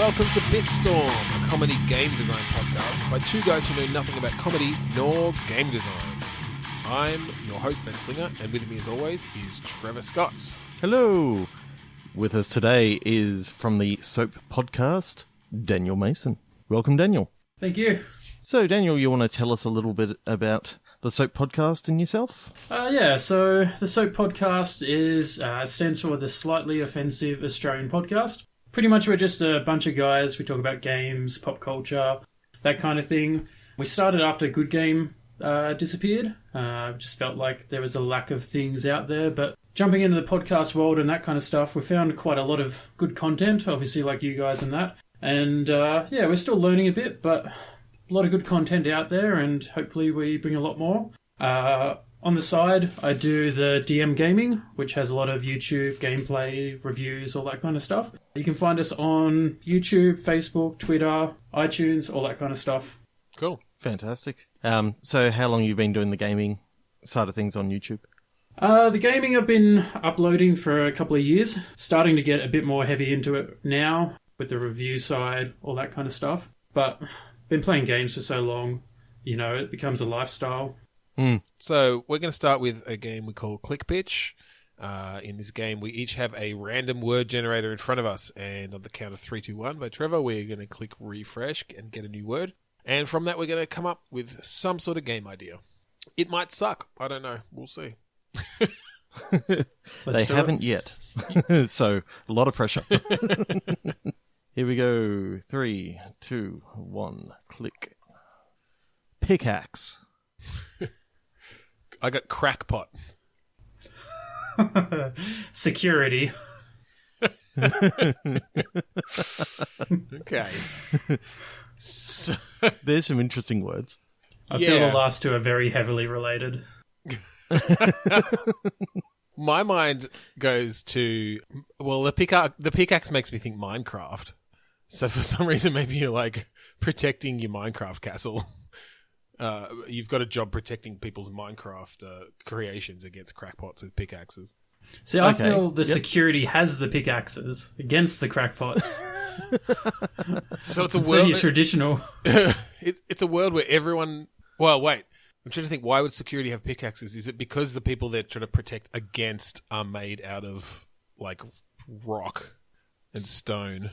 welcome to Bitstorm, a comedy game design podcast by two guys who know nothing about comedy nor game design. I'm your host, Ben Slinger, and with me as always is Trevor Scott. Hello! With us today is, from the S.O.A.P podcast, Daniel Mason. Welcome, Daniel. Thank you. So, Daniel, you want to tell us a little bit about the S.O.A.P podcast and yourself? So the S.O.A.P podcast stands for the Slightly Offensive Australian Podcast. Pretty much we're just a bunch of guys. We talk about games, pop culture, that kind of thing. We started after Good Game disappeared. Just felt like there was a lack of things out there. But jumping into the podcast world and that kind of stuff, we found quite a lot of good content, obviously like you guys and that. And we're still learning a bit, but a lot of good content out there, and hopefully we bring a lot more. On the side, I do the DM Gaming, which has a lot of YouTube, gameplay, reviews, all that kind of stuff. You can find us on YouTube, Facebook, Twitter, iTunes, all that kind of stuff. Cool. Fantastic. So how long have you been doing the gaming side of things on YouTube? The gaming I've been uploading for a couple of years. Starting to get a bit more heavy into it now, with the review side, all that kind of stuff. But been playing games for so long, it becomes a lifestyle. So we're going to start with a game we call Click Pitch. In this game, we each have a random word generator in front of us, and on the count of 3, 2, 1 by Trevor, we're going to click refresh and get a new word. And from that, we're going to come up with some sort of game idea. It might suck. I don't know. We'll see. They haven't yet. So, a lot of pressure. Here we go. 3, 2, 1, click. Pickaxe. I got crackpot. Security. Okay. So, there's some interesting words. I feel the last two are very heavily related. My mind goes to, the pickaxe makes me think Minecraft. So for some reason, maybe you're like protecting your Minecraft castle. You've got a job protecting people's Minecraft creations against crackpots with pickaxes. See, I feel the security has the pickaxes against the crackpots. So it's a world traditional. It's a world where everyone. Well, wait. I'm trying to think. Why would security have pickaxes? Is it because the people they're trying to protect against are made out of like rock and stone?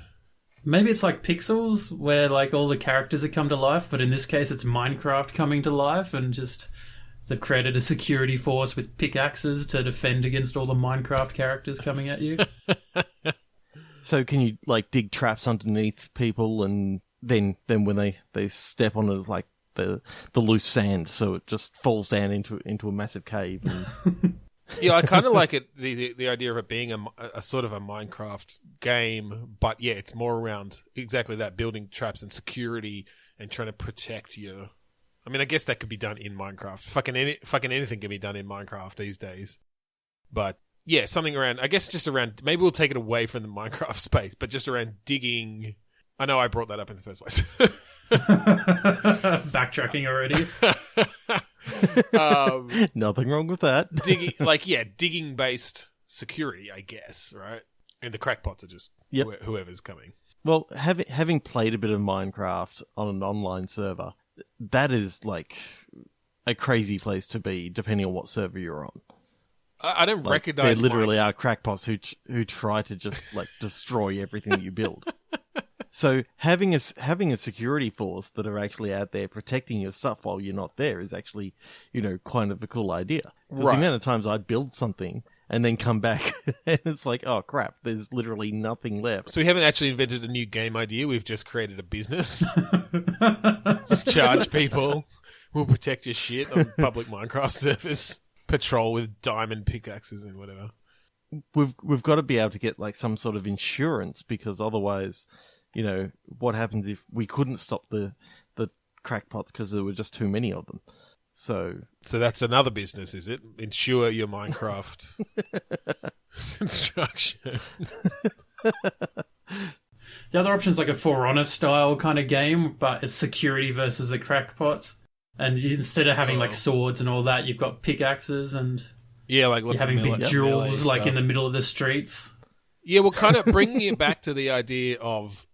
Maybe it's like Pixels, where like all the characters have come to life, but in this case it's Minecraft coming to life, and just they've created a security force with pickaxes to defend against all the Minecraft characters coming at you. So can you like dig traps underneath people, and then when they step on it, it's like the loose sand, so it just falls down into a massive cave. And... Yeah, I kind of like it. The idea of it being a sort of a Minecraft game, but yeah, it's more around exactly that, building traps and security and trying to protect you. I mean, I guess that could be done in Minecraft. Fucking anything can be done in Minecraft these days. But yeah, something around. I guess just around. Maybe we'll take it away from the Minecraft space, but just around digging. I know I brought that up in the first place. Backtracking already. Nothing wrong with that. Digging based security, I guess, right? And the crackpots are just whoever's coming. Well, having played a bit of Minecraft on an online server, that is like a crazy place to be, depending on what server you're on. I don't recognize. There literally are crackpots who try to just like destroy everything that you build. So having a security force that are actually out there protecting your stuff while you're not there is actually, kind of a cool idea. Because the amount of times I build something and then come back and it's like, oh crap, there's literally nothing left. So we haven't actually invented a new game idea. We've just created a business. Just charge people. We'll protect your shit on public Minecraft servers. Patrol with diamond pickaxes and whatever. We've got to be able to get like some sort of insurance, because otherwise, what happens if we couldn't stop the crackpots because there were just too many of them? So that's another business, is it? Insure your Minecraft construction. The other option is like a For Honor style kind of game, but it's security versus the crackpots. And instead of having like swords and all that, you've got pickaxes and like lots you're having of big duels like in the middle of the streets. Yeah, well, kind of bringing it back to the idea of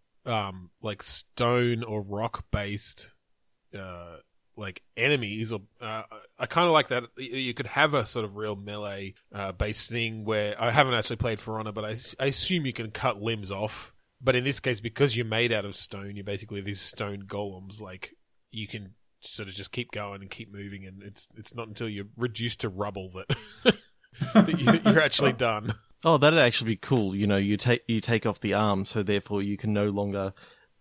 like stone or rock based like enemies, or I kind of like that you could have a sort of real melee based thing where I haven't actually played For Honor, but I assume you can cut limbs off. But in this case, because you're made out of stone, you're basically these stone golems. Like you can sort of just keep going and keep moving, and it's not until you're reduced to rubble that that you're actually done. Oh, that'd actually be cool. You know, you take off the arm, so therefore you can no longer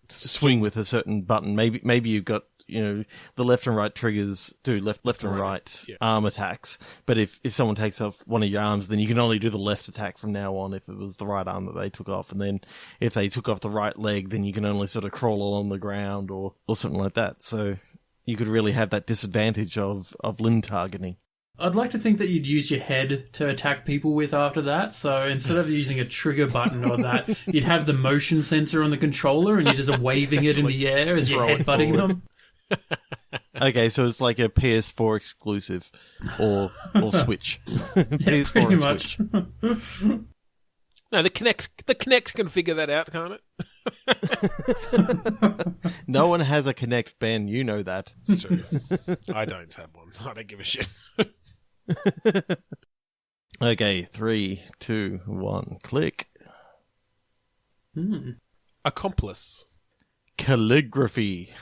swing with a certain button. Maybe you've got, you know, the left and right triggers do left and right arm attacks. But if someone takes off one of your arms, then you can only do the left attack from now on if it was the right arm that they took off. And then if they took off the right leg, then you can only sort of crawl along the ground or something like that. So you could really have that disadvantage of limb targeting. I'd like to think that you'd use your head to attack people with after that. So instead of using a trigger button or that, you'd have the motion sensor on the controller and you're just waving it in the air as you're headbutting them. Okay, so it's like a PS4 exclusive or Switch. PS4 pretty and much. Switch. No, the Kinect can figure that out, can't it? No one has a Kinect, Ben. You know that. It's true. I don't have one. I don't give a shit. Okay, 3, 2, 1, click. Accomplice. Calligraphy.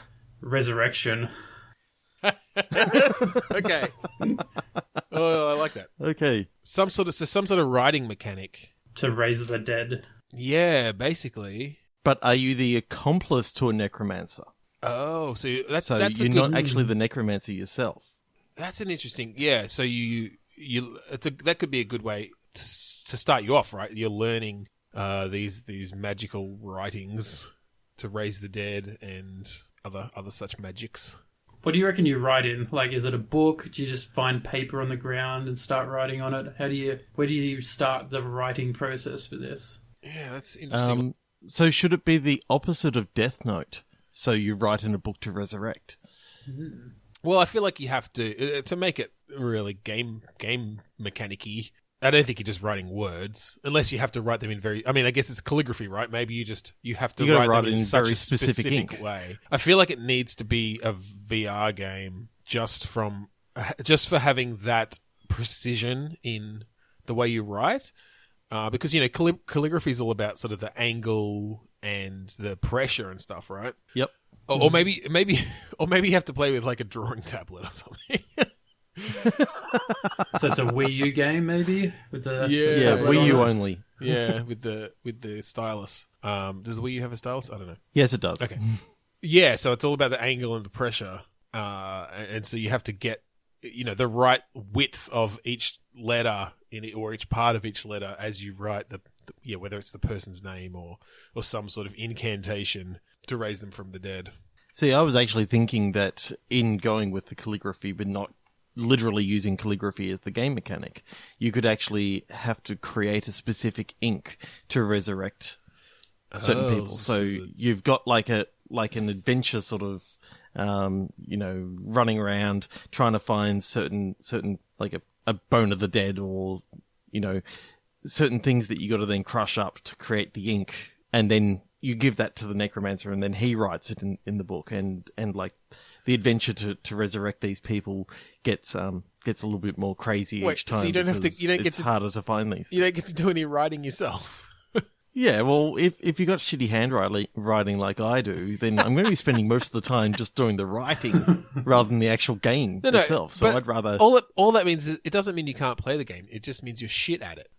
Resurrection. Okay. Oh, I like that. Okay. Some sort of writing mechanic. To raise the dead. Yeah, basically. But are you the accomplice to a necromancer? Oh, so that's you're not actually the necromancer yourself. That's an interesting. Yeah, so that could be a good way to start you off, right? You're learning these magical writings to raise the dead and other such magics. What do you reckon you write in? Like, is it a book? Do you just find paper on the ground and start writing on it? Where do you start the writing process for this? Yeah, that's interesting. So should it be the opposite of Death Note? So you write in a book to resurrect? Well, I feel like you have to make it really game mechanic-y. I don't think you're just writing words, unless you have to write them in I mean, I guess it's calligraphy, right? Maybe you have to write them in such very a specific ink way. I feel like it needs to be a VR game just for having that precision in the way you write, because you know calligraphy is all about sort of the angle and the pressure and stuff, right? Yep. Or maybe you have to play with like a drawing tablet or something. So it's a Wii U game, maybe with the Wii U only. Yeah, with the stylus. Does Wii U have a stylus? I don't know. Yes, it does. Okay. Yeah, so it's all about the angle and the pressure, and so you have to get the right width of each letter in it, or each part of each letter as you write whether it's the person's name or some sort of incantation to raise them from the dead. See, I was actually thinking that in going with the calligraphy, but not literally using calligraphy as the game mechanic, you could actually have to create a specific ink to resurrect certain people. So you've got like an adventure sort of, running around trying to find certain like a bone of the dead, or certain things that you got to then crush up to create the ink, and then you give that to the necromancer, and then he writes it in the book, and like the adventure to resurrect these people gets a little bit more crazy each time. So it's harder to find these. You don't get to do any writing yourself. Yeah, well, if you got shitty handwriting like I do, then I'm going to be spending most of the time just doing the writing rather than the actual game itself. So I'd rather... All that means is it doesn't mean you can't play the game. It just means you're shit at it.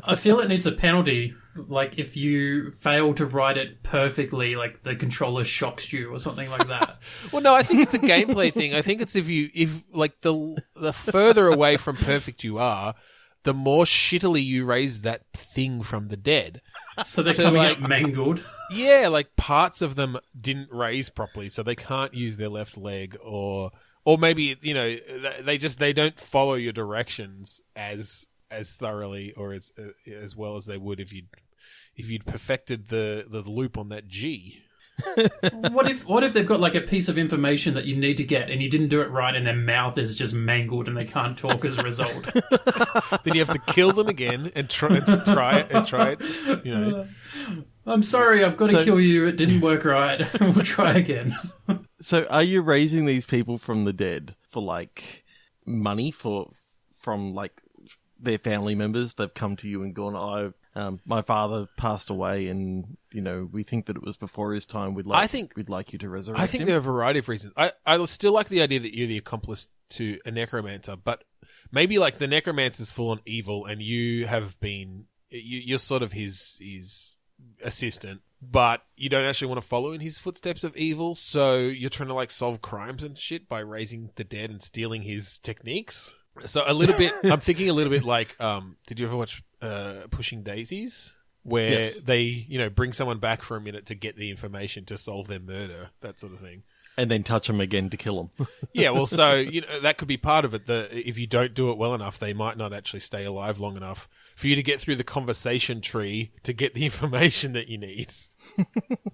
I feel it needs a penalty. Like, if you fail to write it perfectly, like the controller shocks you or something like that. Well, no, I think it's a gameplay thing. I think it's if the further away from perfect you are, the more shittily you raise that thing from the dead. So they're coming up mangled. Yeah, like parts of them didn't raise properly, so they can't use their left leg, or maybe they don't follow your directions as thoroughly or as well as they would if you'd perfected the loop on that G. What if they've got like a piece of information that you need to get and you didn't do it right, and their mouth is just mangled and they can't talk as a result? Then you have to kill them again and try it. I'm sorry, I've got to kill you. It didn't work right. We'll try again. So are you raising these people from the dead for, like, money from, like, their family members? They've come to you and gone, my father passed away and, you know, we think that it was before his time. We'd like you to resurrect him. I think there are a variety of reasons. I still like the idea that you're the accomplice to a necromancer, but maybe, like, the necromancer's full on evil and you have been... You're sort of his assistant, but you don't actually want to follow in his footsteps of evil, so you're trying to, like, solve crimes and shit by raising the dead and stealing his techniques. So a little bit, I'm thinking a little bit like, did you ever watch Pushing Daisies? Where they, you know, bring someone back for a minute to get the information to solve their murder, that sort of thing. And then touch them again to kill them. Yeah, well, so, you know, that could be part of it. If you don't do it well enough, they might not actually stay alive long enough for you to get through the conversation tree to get the information that you need.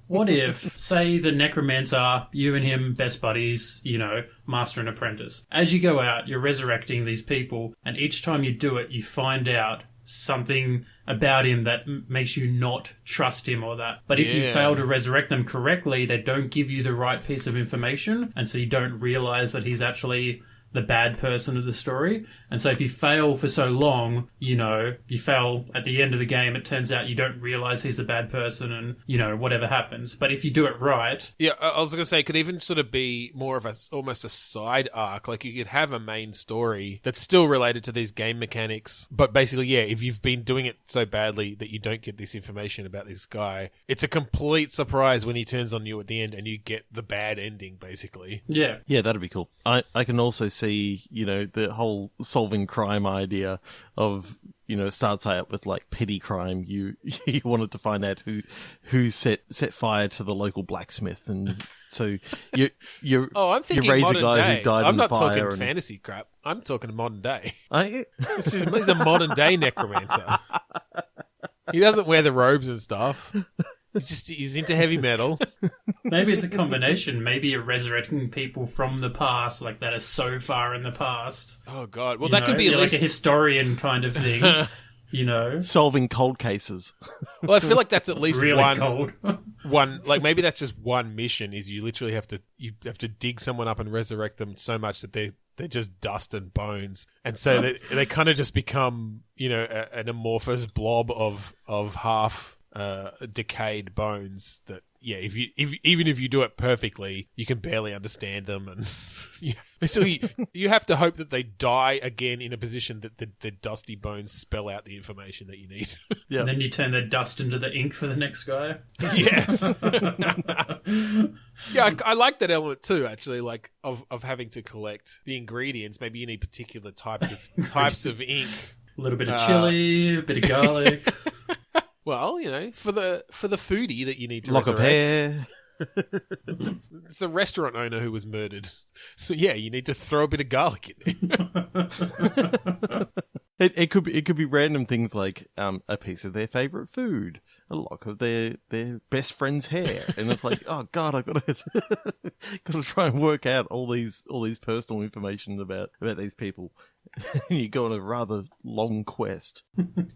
What if, say, the necromancer, you and him, best buddies, you know, master and apprentice. As you go out, you're resurrecting these people, and each time you do it, you find out something about him that makes you not trust him or that. But if you fail to resurrect them correctly, they don't give you the right piece of information, and so you don't realize that he's actually the bad person of the story. And so if you fail for so long, you know, you fail at the end of the game, it turns out you don't realize he's the bad person and, you know, whatever happens. But if you do it right... Yeah, I was going to say, it could even sort of be more of almost a side arc. Like, you could have a main story that's still related to these game mechanics. But basically, yeah, if you've been doing it so badly that you don't get this information about this guy, it's a complete surprise when he turns on you at the end and you get the bad ending, basically. Yeah. Yeah, that'd be cool. I can also see, you know, the whole solving crime idea of, you know, it starts out with, like, petty crime. You wanted to find out who set fire to the local blacksmith, and so you I'm thinking you raise modern a guy day. who died I'm in not the fire. talking and... fantasy crap. I'm talking modern day. He's He's a modern day necromancer. He doesn't wear the robes and stuff. He's into heavy metal. Maybe it's a combination. Maybe you're resurrecting people from the past, like that are so far in the past. Oh, God. Well, that could be you're like a historian kind of thing, you know? solving cold cases. Well, I feel like that's at least really cold. one, like, maybe that's just one mission, is you literally have to dig someone up and resurrect them so much that they're just dust and bones. And so they kind of just become, you know, an amorphous blob of half decayed bones that, yeah, even if you do it perfectly, you can barely understand them, and so you have to hope that they die again in a position that the dusty bones spell out the information that you need. Yeah. And then you turn the dust into the ink for the next guy. Yes. Yeah, I like that element too, actually, like of having to collect the ingredients. Maybe you need particular types of ink. A little bit of chili, a bit of garlic. Well, you know, for the foodie that you need to Lock of resurrect. hair. It's the restaurant owner who was murdered. So yeah, you need to throw a bit of garlic in there. It could be random things like a piece of their favorite food, a lock of their best friend's hair, and it's like, oh God, I've got to try and work out all these personal information about these people. And you go on a rather long quest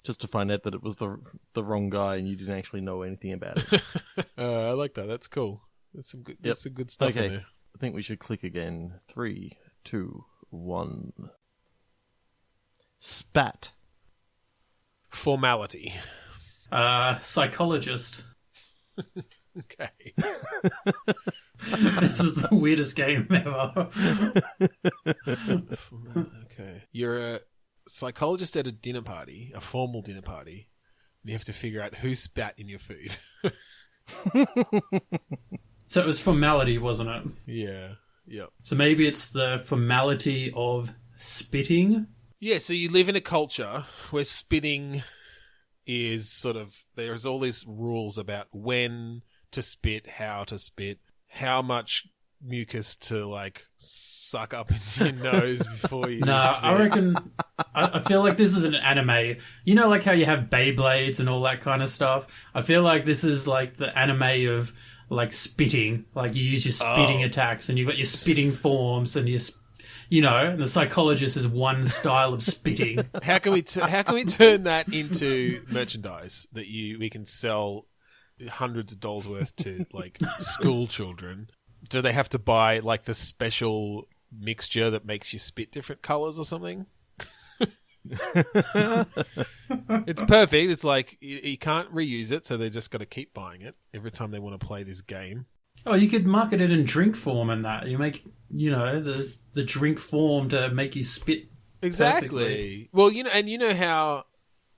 just to find out that it was the wrong guy and you didn't actually know anything about it. I like that. That's cool. That's some good. Yep. That's some good stuff in there. I think we should click again. 3, 2, 1. Spat. Formality. Psychologist. Okay. This is the weirdest game ever. Okay. You're a psychologist at a dinner party, a formal dinner party, and you have to figure out who spat in your food. So it was formality, wasn't it? Yeah. Yep. So maybe it's the formality of spitting? Yeah, so you live in a culture where spitting is sort of... There's all these rules about when to spit, how to spit, how much mucus to, like, suck up into your nose before you spit. I reckon... I feel like this is an anime. You know, like how you have Beyblades and all that kind of stuff? I feel like this is like the anime of, like, spitting. Like, you use your spitting attacks and you've got your spitting forms and your... You know, and the psychologist is one style of spitting. How can we turn that into merchandise that we can sell hundreds of dollars worth to like school children, do they have to buy like the special mixture that makes you spit different colors or something? It's perfect. It's like you can't reuse it, so they just got to keep buying it every time they want to play this game. Oh, you could market it in drink form and that. You make, the drink form to make you spit. Exactly. Perfectly. Well, and you know how,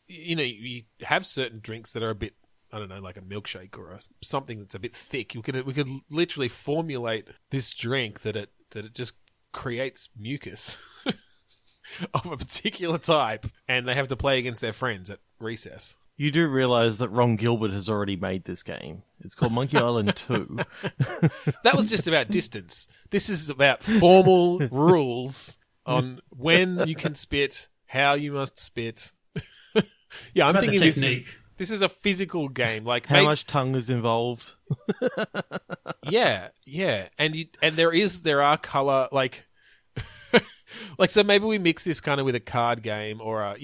you have certain drinks that are a bit, I don't know, like a milkshake or something that's a bit thick. We could literally formulate this drink that it just creates mucus of a particular type, and they have to play against their friends at recess. You do realise that Ron Gilbert has already made this game. It's called Monkey Island 2. That was just about distance. This is about formal rules on when you can spit, how you must spit. Yeah, I'm thinking this is a physical game. Like how much tongue is involved? Yeah, and there are color like so maybe we mix this kind of with a card game or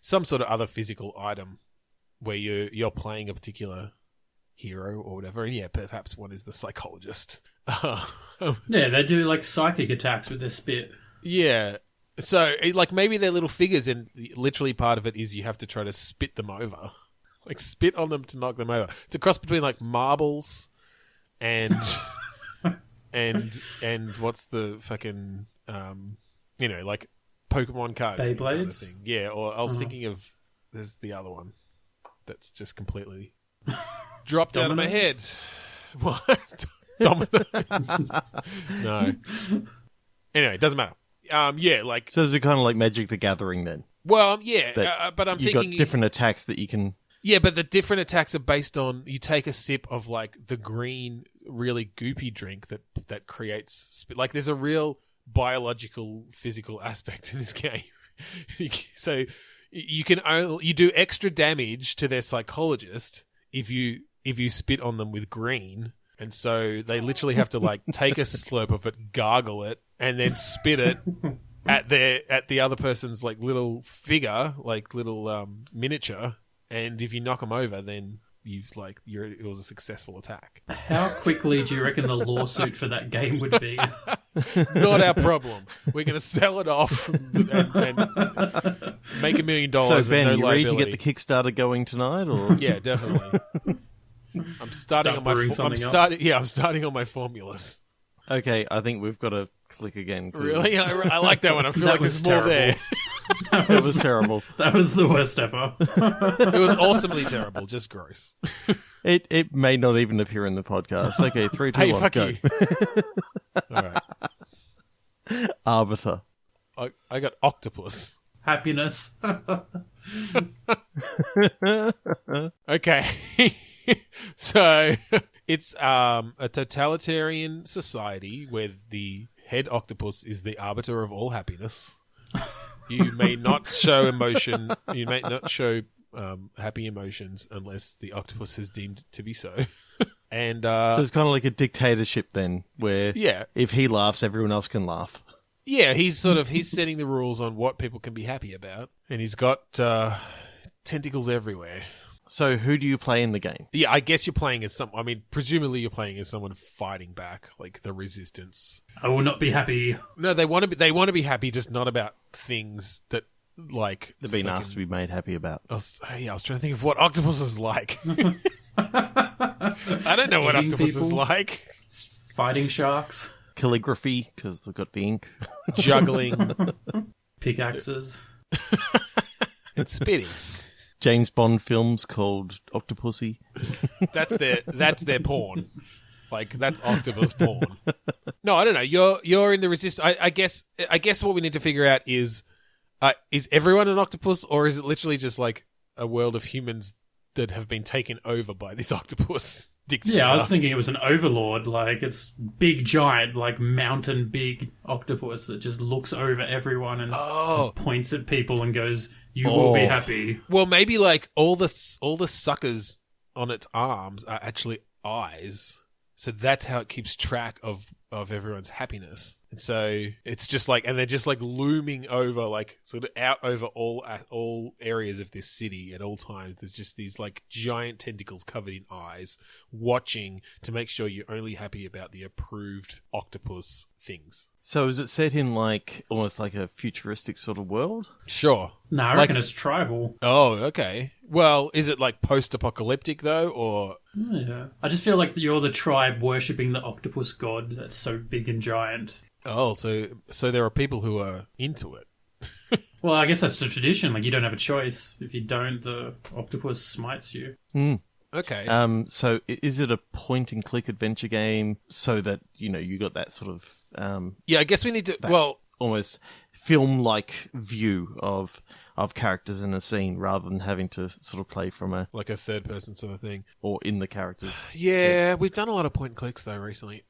some sort of other physical item where you're playing a particular hero or whatever, and perhaps one is the psychologist. Yeah, they do like psychic attacks with their spit. Yeah. So, maybe they're little figures, and literally part of it is you have to try to spit them over. Like, spit on them to knock them over. It's a cross between, marbles and... and what's the fucking... Pokemon card. Beyblades? Kind of thing. Yeah, or I was thinking of... There's the other one that's just completely dropped out of my head. What? Dominoes? No. Anyway, it doesn't matter. So is it kind of like Magic the Gathering then? Well, but I'm thinking... You've got different attacks that you can... Yeah, but the different attacks are based on... You take a sip of, the green, really goopy drink that creates... there's a real biological, physical aspect in this game. So you do extra damage to their psychologist if you spit on them with green... And so they literally have to take a slurp of it, gargle it, and then spit it at the other person's little figure, little miniature. And if you knock them over, then it was a successful attack. How quickly do you reckon the lawsuit for that game would be? Not our problem. We're going to sell it off and make $1 million. So Ben, no you ready to liability. get the Kickstarter going tonight, or? Yeah, definitely. I'm starting I'm starting on my formulas. Okay, I think we've got to click again. Really? I like that one. I feel like there's terrible. more there. That was terrible. That was the worst ever. It was awesomely terrible, just gross. It may not even appear in the podcast. Okay, 3, 2, Hey, 1, fuck go. you. All right. Arbiter. I got octopus. Happiness. Okay. So it's a totalitarian society where the head octopus is the arbiter of all happiness. You may not show emotion. You may not show happy emotions unless the octopus is deemed to be so. And so it's kind of like a dictatorship then, where if he laughs, everyone else can laugh. Yeah, he's setting the rules on what people can be happy about, and he's got tentacles everywhere. So who do you play in the game? Yeah, I guess you're playing as presumably you're playing as someone fighting back, like the resistance. I will not be happy. No, they want to be happy, just not about things that they've been asked to be made happy about. I was trying to think of what octopus is like. I don't know what octopus is like. Fighting sharks. Calligraphy, because they've got the ink. Juggling. Pickaxes. And spitting. James Bond films called Octopussy. That's their porn. That's octopus porn. No, I don't know. You're in the resistance. I guess what we need to figure out is everyone an octopus, or is it literally just a world of humans that have been taken over by this octopus dictator? Yeah, I was thinking it was an overlord. It's big, giant, mountain big octopus that just looks over everyone and just points at people and goes, "You will be happy." Well, maybe all the suckers on its arms are actually eyes, so that's how it keeps track of everyone's happiness. And so it's just like, and they're just like looming over, like sort of out over all areas of this city at all times. There's just these like giant tentacles covered in eyes watching to make sure you're only happy about the approved octopus things. So is it set in like almost like a futuristic sort of world? Sure. No, I reckon it's tribal. Oh, okay. Well, is it like post-apocalyptic though, or? Yeah. I just feel like you're the tribe worshipping the octopus god that's so big and giant. Oh, so there are people who are into it. Well, I guess that's the tradition. Like, you don't have a choice. If you don't, the octopus smites you. Okay. So is it a point-and-click adventure game so that, you got that sort of... yeah, I guess we need to... almost film-like view of characters in a scene rather than having to sort of play from a... like a third-person sort of thing. Or in the characters. Yeah, we've done a lot of point-and-clicks, though, recently.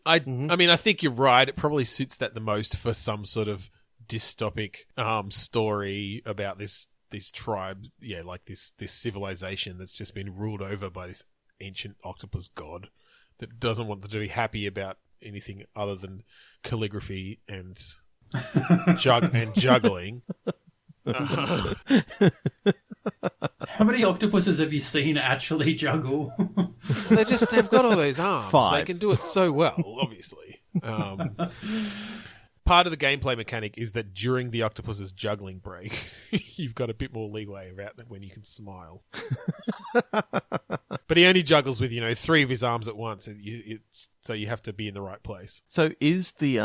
I mean, I think you're right. It probably suits that the most for some sort of dystopic story about this tribe, like this civilization that's just been ruled over by this ancient octopus god that doesn't want them to be happy about anything other than calligraphy and juggling. How many octopuses have you seen actually juggle? They've got all those arms. 5. They can do it so well, obviously. Part of the gameplay mechanic is that during the octopus's juggling break, you've got a bit more leeway about that when you can smile. But he only juggles with 3 of his arms at once, and so you have to be in the right place. So is the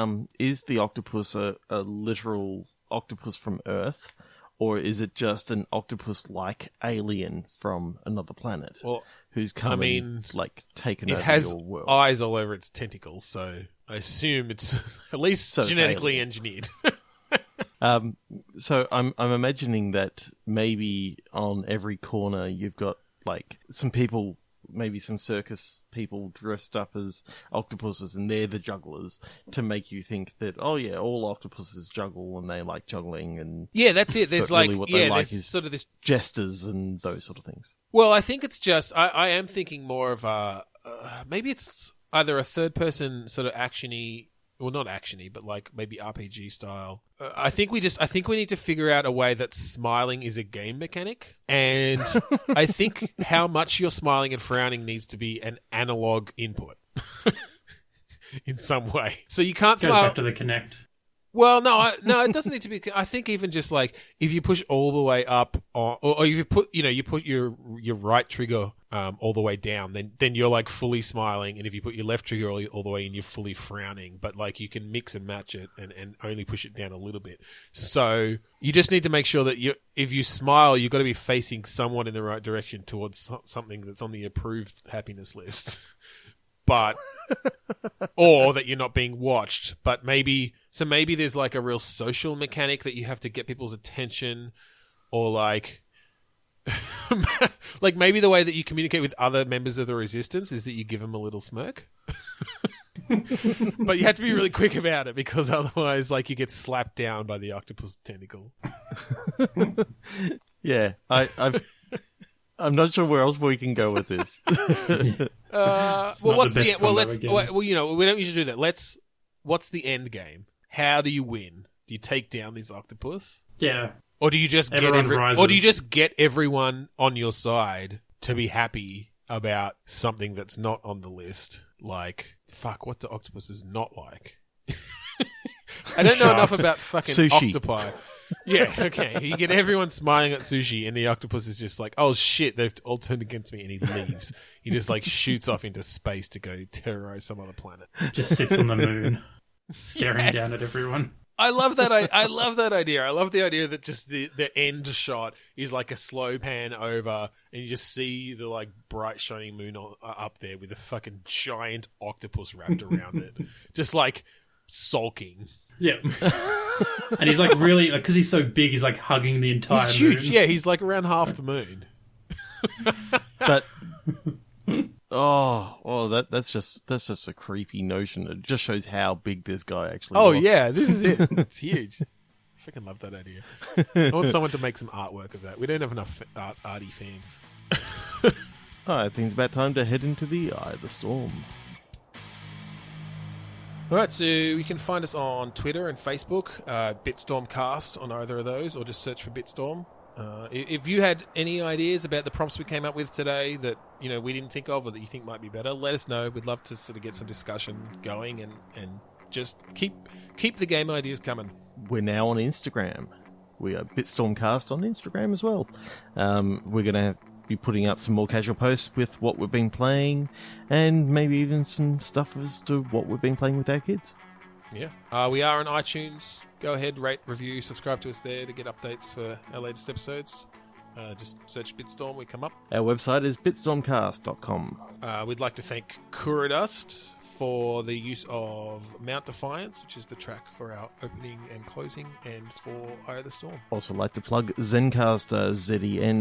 octopus a literal octopus from Earth? Or is it just an octopus-like alien from another planet who's come taken over your world? It has eyes all over its tentacles, so I assume it's at least genetically engineered. So I'm imagining that maybe on every corner you've got like some people, maybe some circus people dressed up as octopuses, and they're the jugglers to make you think that, oh yeah, all octopuses juggle and they like juggling, and yeah, that's it. There's really what they like there's is sort of this jesters and those sort of things. Well, I think it's just I am thinking more of maybe it's either a third person sort of actiony. Well, not actiony, but like maybe RPG style. I think we need to figure out a way that smiling is a game mechanic, and I think how much you're smiling and frowning needs to be an analog input in some way. So you can't Goes smile. back to the Kinect. Well, no, it doesn't need to be. I think even just like if you push all the way up, or if you put your right trigger all the way down, then you're like fully smiling, and if you put your left trigger all the way in, you're fully frowning. But like you can mix and match it, and only push it down a little bit. So you just need to make sure that if you smile, you've got to be facing someone in the right direction towards something that's on the approved happiness list. But or that you're not being watched, but maybe there's like a real social mechanic that you have to get people's attention, or like like maybe the way that you communicate with other members of the resistance is that you give them a little smirk. But you have to be really quick about it, because otherwise like you get slapped down by the octopus tentacle. Yeah, I'm not sure where else we can go with this. What's the we don't usually do that. What's the end game? How do you win? Do you take down these octopus? Yeah. Or do you just get everyone on your side to be happy about something that's not on the list? Like, fuck, what do octopuses not like? I don't know enough about fucking sushi. Octopi. Yeah, okay. You get everyone smiling at sushi, and the octopus is just like, oh shit, they've all turned against me, and he leaves. He just like shoots off into space to go terrorize some other planet. Just sits on the moon, staring down at everyone. I love that. I love that idea. I love the idea that just the end shot is like a slow pan over, and you just see the like bright shining moon up there with a fucking giant octopus wrapped around it, just like sulking. Yeah. And he's like really, because he's so big, he's like hugging the entire He's moon. huge. Yeah, he's like around half the moon. But that's just a creepy notion. It just shows how big this guy actually was. Yeah, this is it. It's huge. I freaking love that idea. I want someone to make some artwork of that. We don't have enough arty fans. I think it's about time to head into the Eye of the Storm. All right, so you can find us on Twitter and Facebook, BitstormCast on either of those, or just search for Bitstorm. If you had any ideas about the prompts we came up with today that we didn't think of or that you think might be better, let us know. We'd love to sort of get some discussion going and just keep the game ideas coming. We're now on Instagram. We are BitstormCast on Instagram as well. We're going to be putting up some more casual posts with what we've been playing, and maybe even some stuff as to what we've been playing with our kids. Yeah. We are on iTunes. Go ahead, rate, review, subscribe to us there to get updates for our latest episodes. Just search Bitstorm, we come up. Our website is bitstormcast.com. We'd like to thank Kuradust for the use of Mount Defiance, which is the track for our opening and closing, and for Eye of the Storm. Also like to plug Zencaster,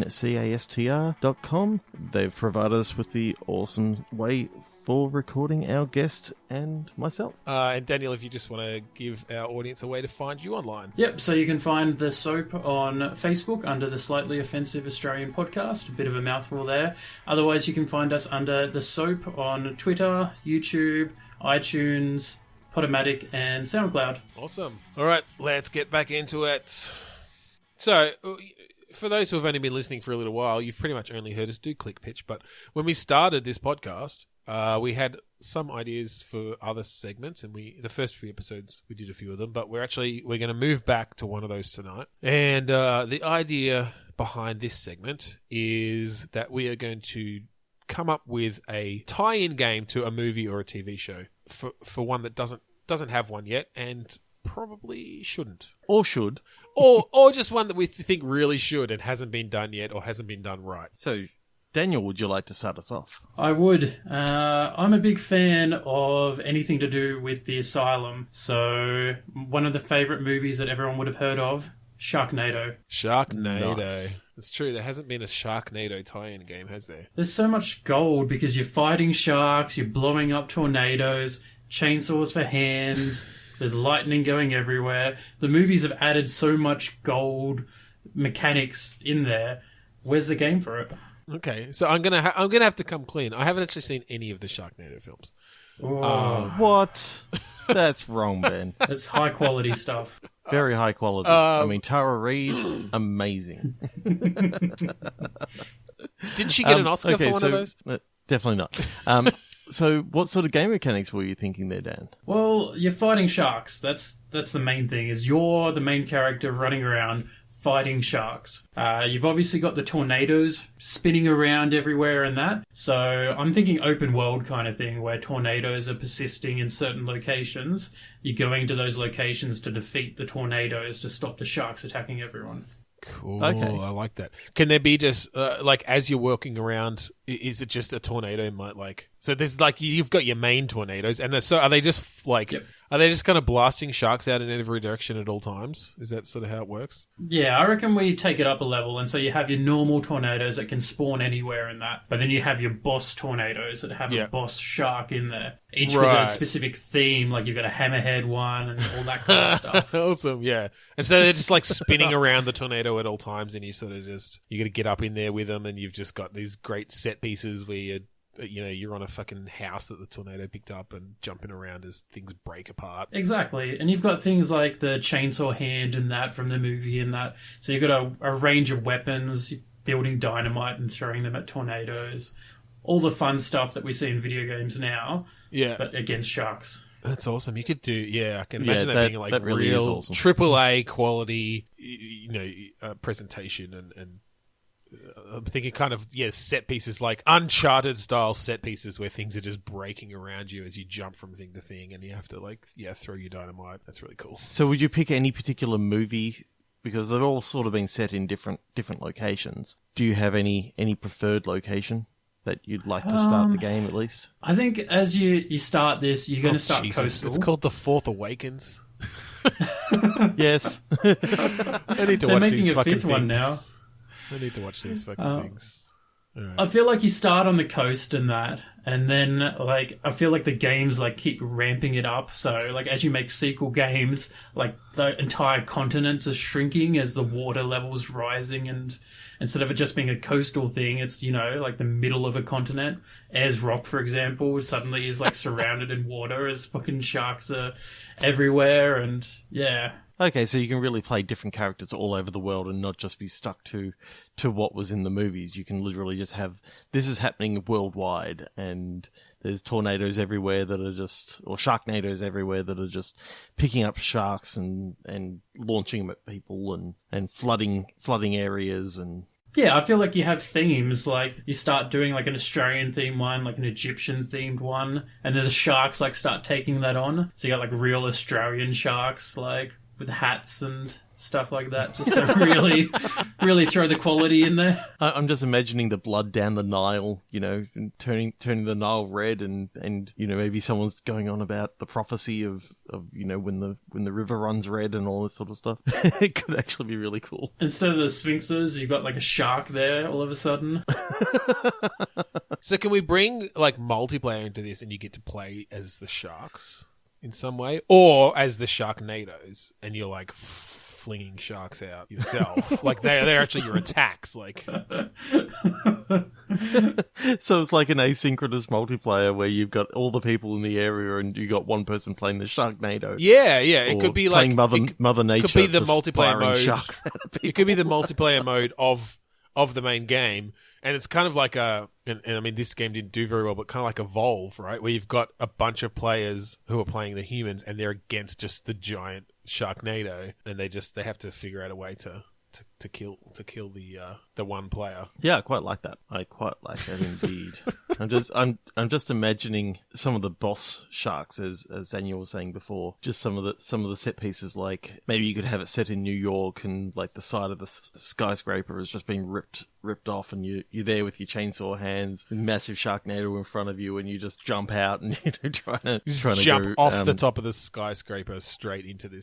zencastr.com. They've provided us with the awesome way for recording our guest and myself. And Daniel, if you just want to give our audience a way to find you online. Yep, so you can find the SOAP on Facebook under the Slightly Offensive Australian Podcast. A bit of a mouthful there. Otherwise, you can find us under the SOAP on Twitter, YouTube, iTunes, Podomatic, and SoundCloud. Awesome. All right, let's get back into it. So, for those who have only been listening for a little while, you've pretty much only heard us do Click Pitch. But when we started this podcast, we had some ideas for other segments, and the first few episodes we did a few of them, but we're going to move back to one of those tonight. And the idea behind this segment is that we are going to come up with a tie-in game to a movie or a TV show for one that doesn't have one yet, and probably shouldn't, or should, or just one that we think really should and hasn't been done yet or hasn't been done right. So, Daniel, would you like to start us off? I would. I'm a big fan of anything to do with the asylum. So, one of the favourite movies that everyone would have heard of, Sharknado. Nice. It's true, there hasn't been a Sharknado tie-in game, has there? There's so much gold because you're fighting sharks, you're blowing up tornadoes, chainsaws for hands, there's lightning going everywhere. The movies have added so much gold mechanics in there. Where's the game for it? Okay, so I'm gonna have to come clean. I haven't actually seen any of the Sharknado films. What? That's wrong, Ben. It's high quality stuff. Very high quality. I mean, Tara Reid, amazing. Did she get an Oscar for one of those? Definitely not. So what sort of game mechanics were you thinking there, Dan? Well, you're fighting sharks. That's the main thing, is you're the main character running around fighting sharks. You've obviously got the tornadoes spinning around everywhere and that. So I'm thinking open world kind of thing where tornadoes are persisting in certain locations. You're going to those locations to defeat the tornadoes to stop the sharks attacking everyone. Cool. Okay. I like that. Can there be just as you're walking around, is it just a tornado so there's you've got your main tornadoes, and so are they just Yep. Are they just kind of blasting sharks out in every direction at all times? Is that sort of how it works? Yeah, I reckon we take it up a level, and so you have your normal tornadoes that can spawn anywhere in that, but then you have your boss tornadoes that have a boss shark in there, each with a specific theme, like you've got a hammerhead one and all that kind of stuff. Awesome, yeah. And so they're just spinning around the tornado at all times, and you got to get up in there with them, and you've just got these great set pieces where you're on a fucking house that the tornado picked up and jumping around as things break apart. Exactly. And you've got things like the chainsaw hand and that from the movie and that. So you've got a range of weapons, building dynamite and throwing them at tornadoes. All the fun stuff that we see in video games now. Yeah. But against sharks. That's awesome. You could I can imagine that being that really real awesome. AAA quality, presentation and I'm thinking kind of, set pieces like Uncharted style set pieces where things are just breaking around you as you jump from thing to thing and you have to throw your dynamite. That's really cool. So would you pick any particular movie? Because they've all sort of been set in different locations. Do you have any preferred location that you'd like to start the game at least? I think as you start this, you're going to start coastal. It's called The Fourth Awakens. Yes. I need to They're watch making these a fucking fifth one things. now. I need to watch these fucking things. I feel like you start on the coast and that, and then like I feel like the games like keep ramping it up. So like as you make sequel games, like the entire continents are shrinking as the water levels rising, and instead of it just being a coastal thing, it's like the middle of a continent. Ayers Rock, for example, suddenly is like surrounded in water as fucking sharks are everywhere, and yeah. Okay, so you can really play different characters all over the world and not just be stuck to what was in the movies. You can literally just have, this is happening worldwide, and there's tornadoes everywhere that are just, or sharknadoes everywhere that are just picking up sharks and launching them at people and flooding areas and... Yeah, I feel like you have themes, like you start doing like an Australian themed one, like an Egyptian themed one, and then the sharks like start taking that on. So you got like real Australian sharks, like with hats and stuff like that, just to really throw the quality in there. I'm just imagining the blood down the Nile, and turning the Nile red, and maybe someone's going on about the prophecy of when the river runs red and all this sort of stuff. It could actually be really cool. Instead of the sphinxes, you've got like a shark there all of a sudden. So can we bring like multiplayer into this, and you get to play as the sharks in some way, or as the Sharknadoes, and you're like flinging sharks out yourself? Like they're actually your attacks. Like, so it's like an asynchronous multiplayer where you've got all the people in the area, and you got one person playing the Sharknado. Yeah. It could be like Mother Nature. Could be the multiplayer mode. Sharks out of people. It could be the multiplayer mode of the main game. And it's kind of like and I mean, this game didn't do very well, but kind of like Evolve, right? Where you've got a bunch of players who are playing the humans, and they're against just the giant Sharknado, and they have to figure out a way to kill the one player. Yeah, I quite like that. I quite like that indeed. I'm just imagining some of the boss sharks, as Daniel was saying before. Just some of the set pieces, like maybe you could have it set in New York, and like the side of the skyscraper is just being ripped off, and you're there with your chainsaw hands, massive Sharknado in front of you, and you just jump out and trying to jump go, off the top of the skyscraper straight into the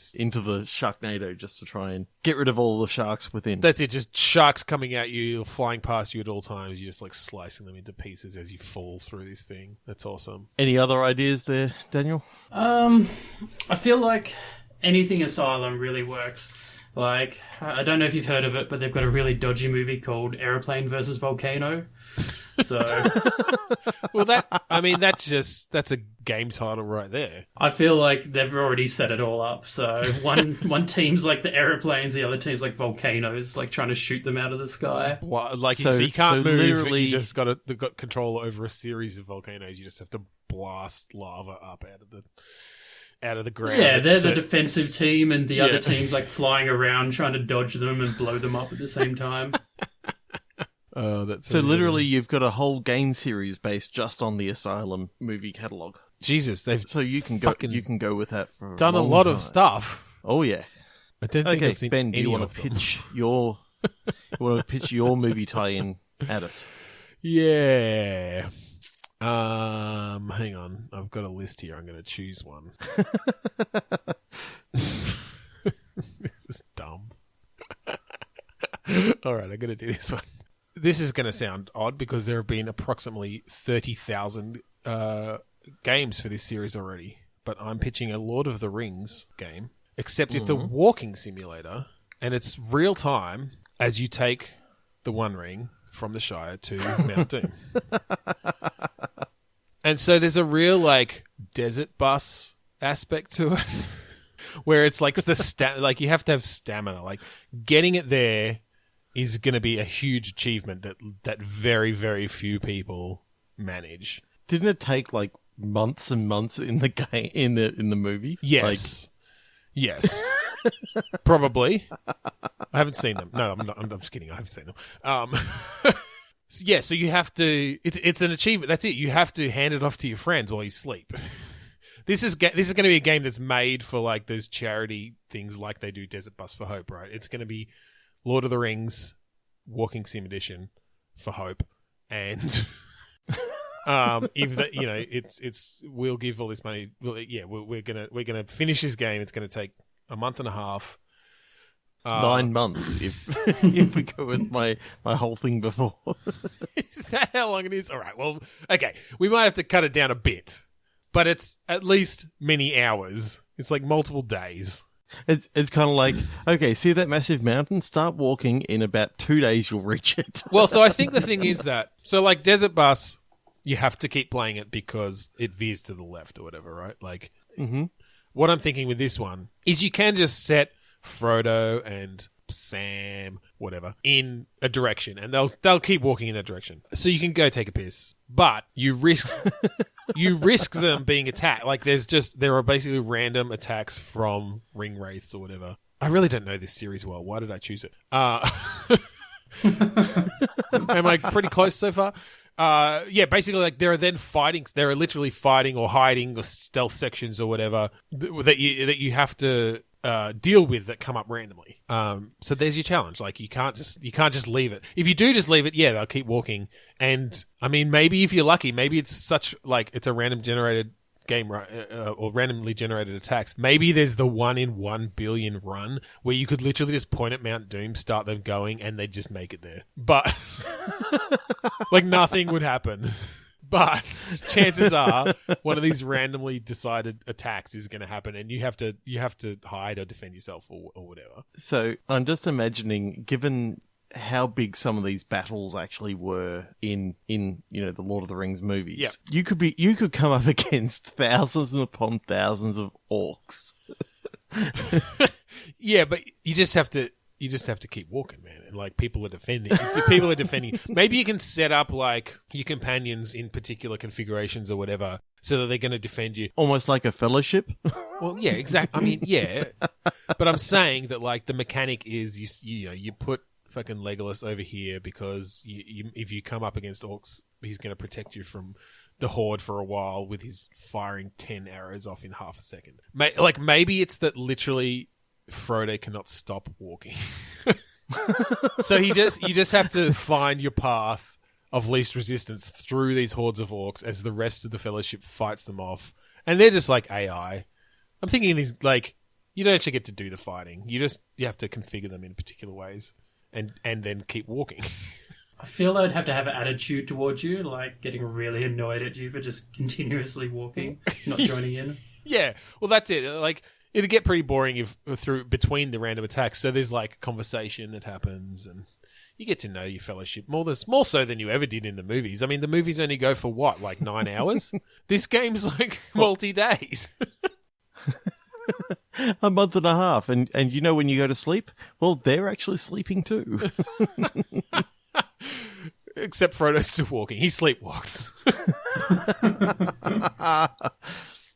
Sharknado, just to try and get rid of all the sharks within. That's it. Just sharks coming at you, flying past you at all times. You're just like slicing them into pieces as you fall through this thing. That's awesome. Any other ideas there, Daniel? I feel like anything Asylum really works. Like, I don't know if you've heard of it, but they've got a really dodgy movie called Aeroplane versus Volcano. So, well, that's a game title right there. I feel like they've already set it all up. So one team's like the aeroplanes, the other team's like volcanoes, like trying to shoot them out of the sky. So you can't move. Literally, you just got control over a series of volcanoes. You just have to blast lava up out of the ground. Yeah, they're the defensive team, and the other team's like flying around trying to dodge them and blow them up at the same time. Oh, that's so literally you've got a whole game series based just on the Asylum movie catalog. Jesus, you can go with that for done a lot of stuff. Oh yeah. I don't think I've seen Ben, do you any want to pitch your movie tie-in at us? Yeah. Hang on. I've got a list here. I'm going to choose one. This is dumb. All right, I'm going to do this one. This is going to sound odd because there have been approximately 30,000 games for this series already. But I'm pitching a Lord of the Rings game, except it's a walking simulator, and it's real time as you take the One Ring from the Shire to Mount Doom. And so there's a real like desert bus aspect to it, where it's like like you have to have stamina. Like getting it there is going to be a huge achievement that very, very few people manage. Didn't it take like months and months in the game in the movie? Yes, yes, probably. I haven't seen them. No, I'm just kidding. I haven't seen them. Yeah, so you have to. It's an achievement. That's it. You have to hand it off to your friends while you sleep. This is going to be a game that's made for like those charity things, like they do Desert Bus for Hope, right? It's going to be Lord of the Rings Walking Sim Edition for Hope, and if that, it's we'll give all this money. We're gonna finish this game. It's going to take a month and a half. 9 months if if we go with my whole thing before. Is that how long it is? All right, well, okay. We might have to cut it down a bit, but it's at least many hours. It's like multiple days. It's kind of like, okay, see that massive mountain? Start walking. In about 2 days, you'll reach it. Well, so I think the thing is that, so like Desert Bus, you have to keep playing it because it veers to the left or whatever, right? Like, what I'm thinking with this one is you can just set Frodo and Sam, whatever, in a direction, and they'll keep walking in that direction. So you can go take a piss, but you risk them being attacked. Like there are basically random attacks from ring wraiths or whatever. I really don't know this series well. Why did I choose it? Am I pretty close so far? Yeah, basically, like there are then fighting. There are literally fighting or hiding or stealth sections or whatever that you have to deal with that come up randomly. So there's your challenge. Like you can't just leave it. If you do just leave it, yeah, they'll keep walking. And I mean, maybe if you're lucky, maybe it's it's a random generated game, right? Or randomly generated attacks. Maybe there's the 1 in 1 billion run where you could literally just point at Mount Doom, start them going, and they just make it there. But like nothing would happen. But chances are one of these randomly decided attacks is going to happen, and you have to hide or defend yourself or whatever. So I'm just imagining, given how big some of these battles actually were in the Lord of the Rings movies, yep. you could come up against thousands upon thousands of orcs. Yeah, but you just have to keep walking, man. And like people are defending. People are defending. Maybe you can set up like your companions in particular configurations or whatever, so that they're going to defend you. Almost like a fellowship. Well, yeah, exactly. I mean, yeah, but I'm saying that like the mechanic is you put fucking Legolas over here because if you come up against orcs, he's going to protect you from the horde for a while with his firing 10 arrows off in half a second. Like maybe it's that literally Frodo cannot stop walking. So you just have to find your path of least resistance through these hordes of orcs as the rest of the Fellowship fights them off. And they're just like AI. I'm thinking these like you don't actually get to do the fighting. You have to configure them in particular ways and then keep walking. I feel they'd have to have an attitude towards you, like getting really annoyed at you for just continuously walking, not joining in. Yeah, well that's it. Like it'd get pretty boring if between the random attacks. So there's like conversation that happens, and you get to know your Fellowship more so than you ever did in the movies. I mean, the movies only go for what, like 9 hours? This game's like multi-days. A month and a half, and when you go to sleep, well, they're actually sleeping too. Except Frodo's still walking. He sleepwalks.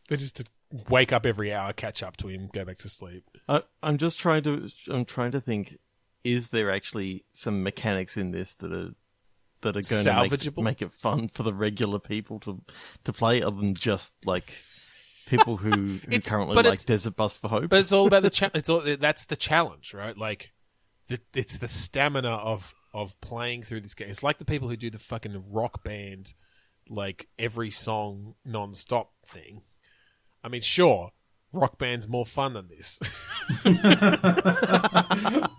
They're just to wake up every hour, catch up to him, go back to sleep. I'm trying to think, is there actually some mechanics in this that are going to make it fun for the regular people to play, other than just like people who currently like Desert Bus for Hope? But it's all about the that's the challenge, right? Like it's the stamina of playing through this game. It's like the people who do the fucking rock band, like every song non-stop thing. I mean, sure, rock band's more fun than this,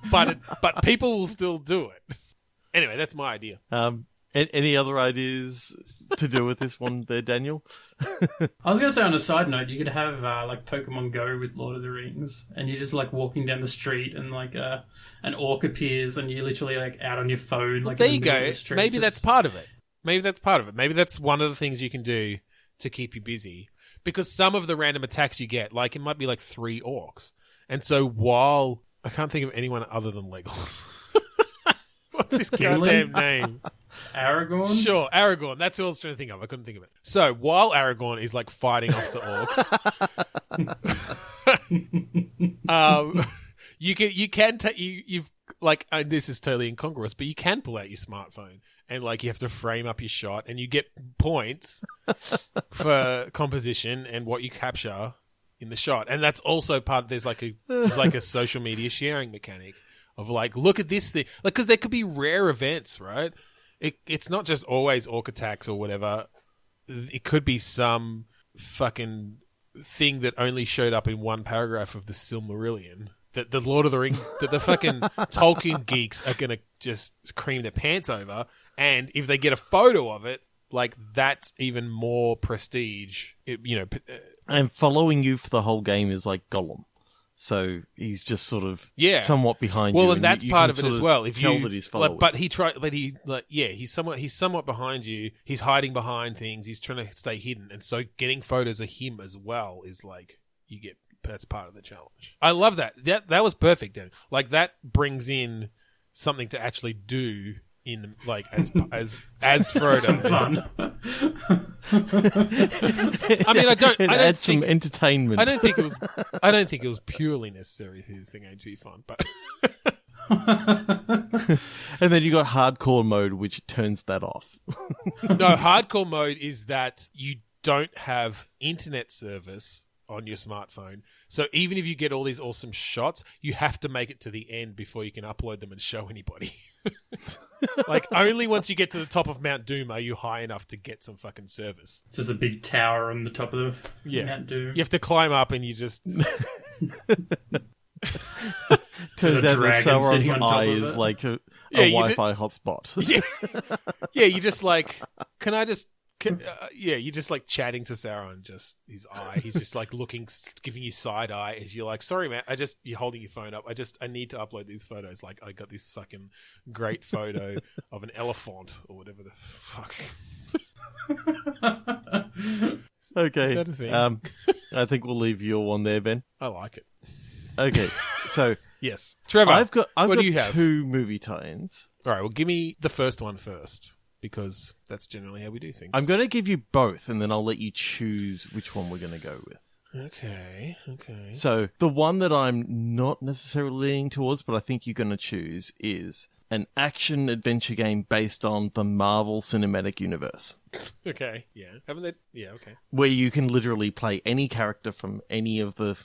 but people will still do it. Anyway, that's my idea. Any other ideas to do with this one there, Daniel? I was going to say, on a side note, you could have like Pokemon Go with Lord of the Rings, and you're just like walking down the street, and like an orc appears, and you're literally like out on your phone. Like there you go. Maybe that's part of it. Maybe that's one of the things you can do to keep you busy. Because some of the random attacks you get, like it might be like 3 orcs. And so while I can't think of anyone other than Legolas. What's his goddamn name? Aragorn? Sure, Aragorn. That's who I was trying to think of. I couldn't think of it. So while Aragorn is like fighting off the orcs, you've like, this is totally incongruous, but you can pull out your smartphone and like you have to frame up your shot, and you get points for composition and what you capture in the shot. And that's also part. There's like a social media sharing mechanic of like, look at this thing, like, because there could be rare events, right? It's not just always orc attacks or whatever. It could be some fucking thing that only showed up in one paragraph of the Silmarillion. that the Lord of the Rings, that the fucking Tolkien geeks are going to just cream their pants over. And if they get a photo of it, like, that's even more prestige. And following you for the whole game is like Gollum. So he's just sort of somewhat behind you. Well, and that's part of it as well. If tell that he's following. He's somewhat behind you. He's hiding behind things. He's trying to stay hidden. And so getting photos of him as well is like, that's part of the challenge. I love that. That was perfect, Dan. Like, that brings in something to actually do in, like, as Frodo. Some fun. I mean, I don't add think some entertainment. I don't think it was purely necessary for this thing to be fun, but and then you got hardcore mode, which turns that off. No, hardcore mode is that you don't have internet service on your smartphone. So even if you get all these awesome shots, you have to make it to the end before you can upload them and show anybody. Like, only once you get to the top of Mount Doom are you high enough to get some fucking service. It's just a big tower on the top of the Mount Doom. You have to climb up and you just... Turns out that Sauron's eye is like a Wi-Fi hotspot. You just like... you're just like chatting to Sauron, just his eye. He's just like looking, giving you side eye as you're like, sorry, man, you're holding your phone up. I need to upload these photos. Like, I got this fucking great photo of an elephant or whatever the fuck. Okay. Is that a thing? I think we'll leave your one there, Ben. I like it. Okay. So, yes. Trevor, I've got what do you have? 2 movie tie-ins. All right, well, give me the first one first, because that's generally how we do things. I'm going to give you both, and then I'll let you choose which one we're going to go with. Okay. So, the one that I'm not necessarily leaning towards, but I think you're going to choose, is an action-adventure game based on the Marvel Cinematic Universe. Okay, yeah. Haven't they? Yeah, okay. Where you can literally play any character from any of the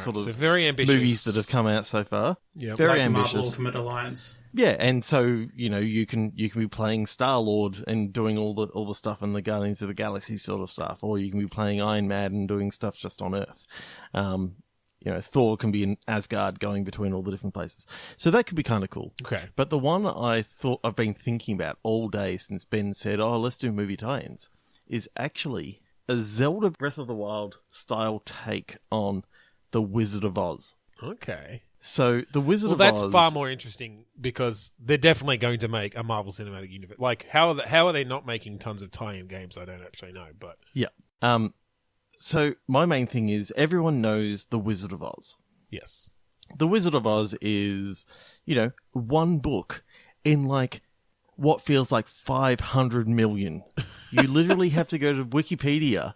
sort of very ambitious movies that have come out so far. Yeah, very like ambitious. Marvel Ultimate Alliance. Yeah, and so you can be playing Star-Lord and doing all the stuff in the Guardians of the Galaxy sort of stuff, or you can be playing Iron Man and doing stuff just on Earth. Thor can be in Asgard going between all the different places. So that could be kind of cool. Okay. But the one I've been thinking about all day since Ben said, let's do movie tie-ins, is actually a Zelda Breath of the Wild style take on The Wizard of Oz. Okay. So The Wizard of Oz... Well, that's far more interesting because they're definitely going to make a Marvel Cinematic Universe. Like, how are they not making tons of tie-in games? I don't actually know, but... Yeah. So my main thing is everyone knows The Wizard of Oz. Yes. The Wizard of Oz is, one book in like what feels like 500 million. You literally have to go to Wikipedia,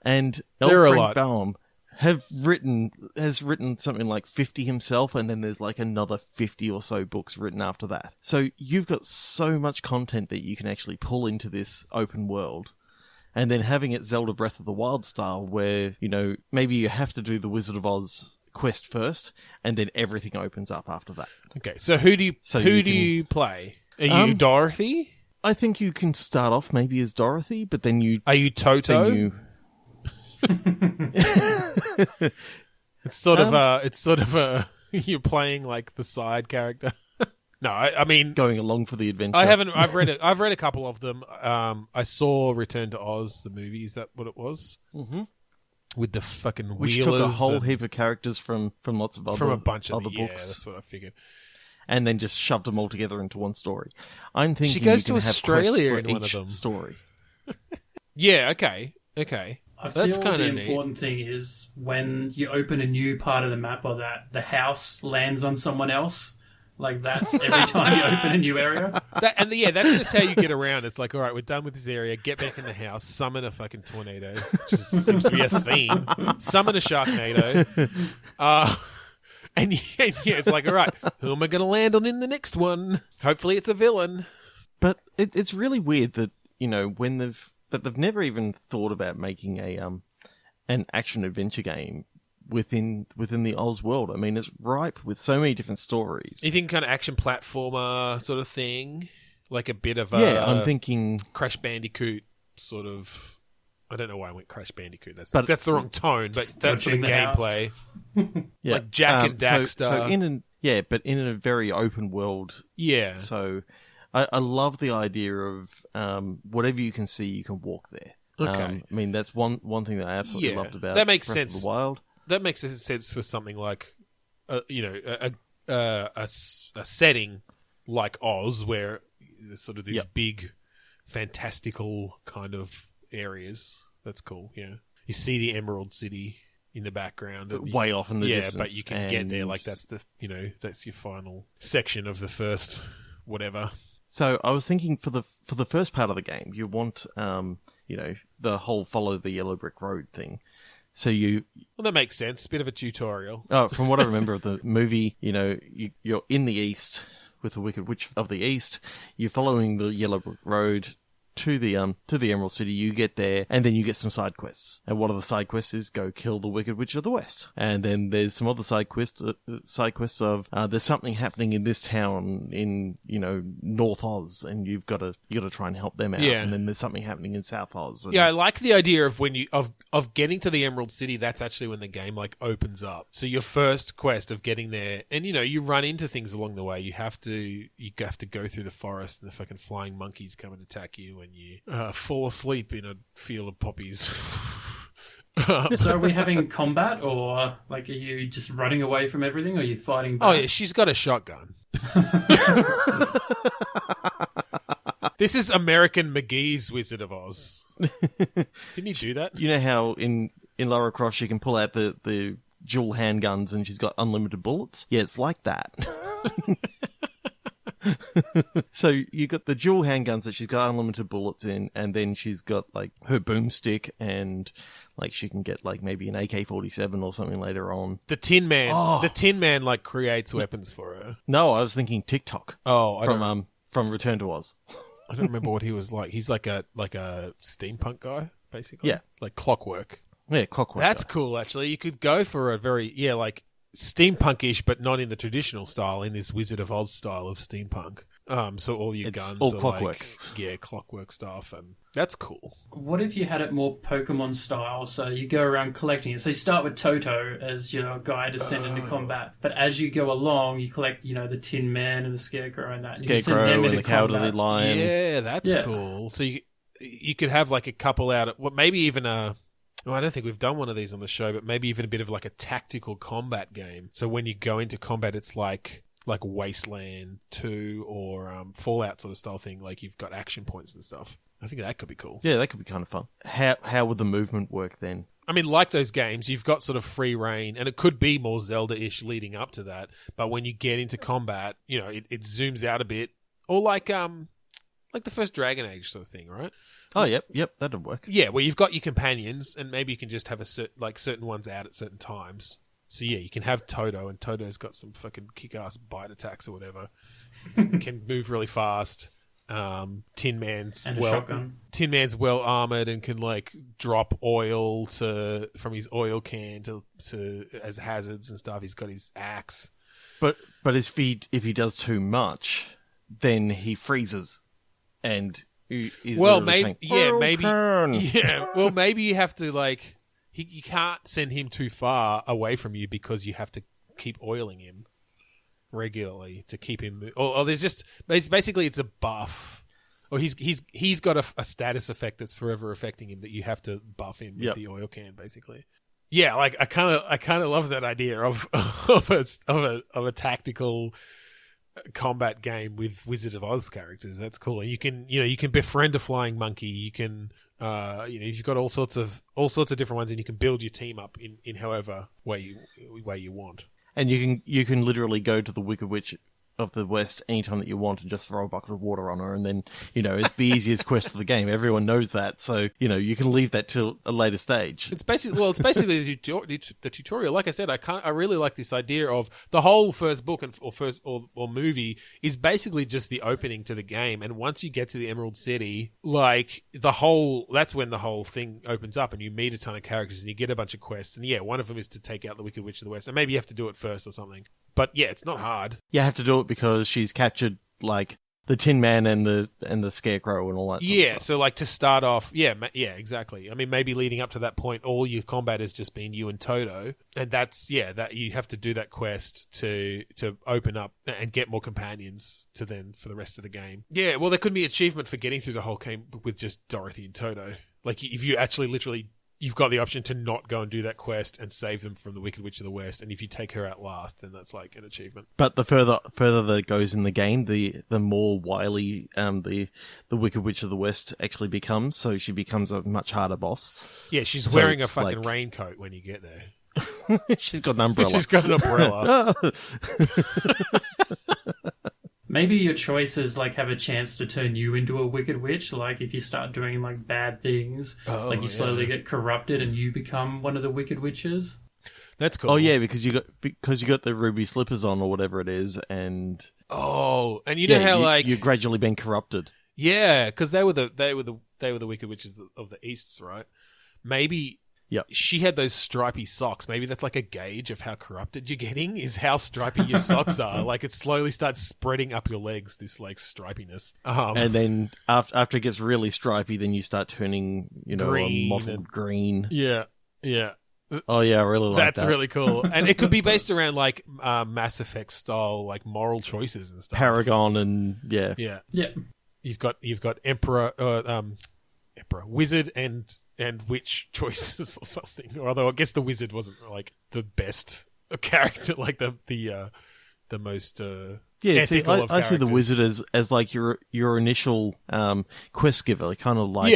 and L. Frank Baum has written something like 50 himself, and then there's like another 50 or so books written after that. So you've got so much content that you can actually pull into this open world. And then having it Zelda Breath of the Wild style where, maybe you have to do the Wizard of Oz quest first, and then everything opens up after that. Okay, so who do you play? Are you Dorothy? I think you can start off maybe as Dorothy, but then you... Are you Toto? It's sort of a you're playing like the side character. No, I mean going along for the adventure. I've read a couple of them. I saw Return to Oz, the movie. Is that what it was? Mm-hmm. With the fucking Wheelers, which took a whole heap of characters from lots of from a bunch of other books. Yeah, that's what I figured. And then just shoved them all together into one story. I'm thinking she goes you can to have Australia quests for in one each of them. Story. Yeah. Okay. I That's feel kind the of neat. important thing is when you open a new part of the map or that the house lands on someone else. Like, that's every time you open a new area. That's just how you get around. It's like, all right, we're done with this area. Get back in the house. Summon a fucking tornado. Which seems to be a theme. Summon a Sharknado. And it's like, all right, who am I going to land on in the next one? Hopefully it's a villain. But it's really weird that, when they've never even thought about making an action-adventure game within the Oz world. I mean, it's ripe with so many different stories. You think kind of action platformer sort of thing? Like a bit of I'm thinking Crash Bandicoot sort of I don't know why I went Crash Bandicoot. That's the wrong tone, but that's the gameplay. Yeah. Like Jak and Daxter. But in a very open world. Yeah. So I love the idea of whatever you can see, you can walk there. Okay. I mean, that's one thing that I absolutely loved about that makes Breath sense. of the Wild. That makes sense for something like, a setting like Oz, where there's sort of these big, fantastical kind of areas. That's cool. Yeah, you see the Emerald City in the background, way off in the distance. Yeah, but you can get there. Like that's that's your final section of the first whatever. So I was thinking for the first part of the game, you want the whole follow the yellow brick road thing. So that makes sense. Bit of a tutorial. Oh, from what I remember of the movie, you're in the east with the Wicked Witch of the East. You're following the yellow brick road to the Emerald City. You get there, and then you get some side quests. And one of the side quests is go kill the Wicked Witch of the West. And then there's some other side quests of there's something happening in this town in North Oz, and you got to try and help them out. Yeah. And then there's something happening in South Oz. Yeah, I like the idea of when of getting to the Emerald City. That's actually when the game opens up. So your first quest of getting there, and you run into things along the way. You have to go through the forest, and the fucking flying monkeys come and attack you. When you fall asleep in a field of poppies. So are we having combat, or are you just running away from everything, or are you fighting back? Oh yeah, she's got a shotgun. This is American McGee's Wizard of Oz. Didn't he do that? You know how in Lara Croft she can pull out the dual handguns and she's got unlimited bullets? Yeah, it's like that. So you got the dual handguns that she's got unlimited bullets in, and then she's got her boomstick, and she can get maybe an AK-47 or something later on. The Tin Man creates weapons for her. No, I was thinking TikTok. Oh, from Return to Oz. I don't remember what he was like. He's like a steampunk guy, basically. Yeah, like Clockwork. Yeah, Clockwork. That's cool. Actually, you could go for a very steampunkish, but not in the traditional style, in this Wizard of Oz style of steampunk. So all your guns all are clockwork. Clockwork stuff, and that's cool. What if you had it more Pokemon style? So you go around collecting it. So you start with Toto as your guy to send into combat, but as you go along, you collect, the Tin Man and the Scarecrow and that. And Scarecrow and the Cowardly Lion. Yeah, that's cool. So you could have a couple out. Maybe even a. Well, I don't think we've done one of these on the show, but maybe even a bit of a tactical combat game. So when you go into combat, it's like Wasteland 2 or Fallout sort of style thing. You've got action points and stuff. I think that could be cool. Yeah, that could be kind of fun. How would the movement work then? I mean, like those games, you've got sort of free reign, and it could be more Zelda-ish leading up to that. But when you get into combat, it zooms out a bit, or like the first Dragon Age sort of thing, right? Oh, yep, that'd work. Yeah, where you've got your companions, and maybe you can just have certain ones out at certain times. So yeah, you can have Toto, and Toto's got some fucking kick-ass bite attacks or whatever. Can move really fast. Tin Man's well armored and can drop oil from his oil can to as hazards and stuff. He's got his axe. But if he does too much, then he freezes and. Well, maybe you have to you can't send him too far away from you because you have to keep oiling him regularly to keep him. Or there's just basically it's a buff, or he's got a status effect that's forever affecting him that you have to buff him with the oil can, basically. Yeah, I kind of love that idea of a tactical combat game with Wizard of Oz characters. That's cool. You can befriend a flying monkey. You can you've got all sorts of different ones, and you can build your team up in however way you want. And you can literally go to the Wicked Witch of the West anytime that you want and just throw a bucket of water on her, and then it's the easiest quest of the game. Everyone knows that, so you can leave that till a later stage. It's basically the tutorial. Like I said, I really like this idea of the whole first book or movie is basically just the opening to the game, and once you get to the Emerald City, that's when the whole thing opens up, and you meet a ton of characters and you get a bunch of quests, and one of them is to take out the Wicked Witch of the West, and maybe you have to do it first or something. But yeah, it's not hard. You have to do it because she's captured the the Tin Man and the Scarecrow and all that sort of stuff. So like to start off, yeah, exactly. I mean, maybe leading up to that point, all your combat has just been you and Toto, and that's that you have to do that quest to open up and get more companions to then for the rest of the game. Yeah, well, there could be achievement for getting through the whole game with just Dorothy and Toto. Like if you actually literally. You've got the option to not go and do that quest and save them from the Wicked Witch of the West, and if you take her out last, then that's like an achievement. But the further that it goes in the game, the more wily the Wicked Witch of the West actually becomes. So she becomes a much harder boss. Yeah, she's wearing a fucking raincoat when you get there. She's got an umbrella. She's got an umbrella. Maybe your choices like have a chance to turn you into a wicked witch. Like if you start doing like bad things, like you slowly get corrupted and you become one of the wicked witches. That's cool. Oh yeah, because you got the ruby slippers on or whatever it is, and and you know how you're gradually being corrupted. Yeah, because they were the wicked witches of the Easts, right? Maybe. Yep. She had those stripy socks. Maybe that's like a gauge of how corrupted you're getting, is how stripy your socks are. Like it slowly starts spreading up your legs, this like stripiness. And then after it gets really stripy, then you start turning, green a mottled green. Yeah. Oh yeah, I really like that. That's really cool. And it could be based around like Mass Effect style, like moral choices and stuff. Paragon and yeah. You've got Emperor, Wizard and witch choices or something. Although I guess the wizard wasn't like the best character, like the most ethical of I see the characters. wizard as like your initial quest giver, kind of like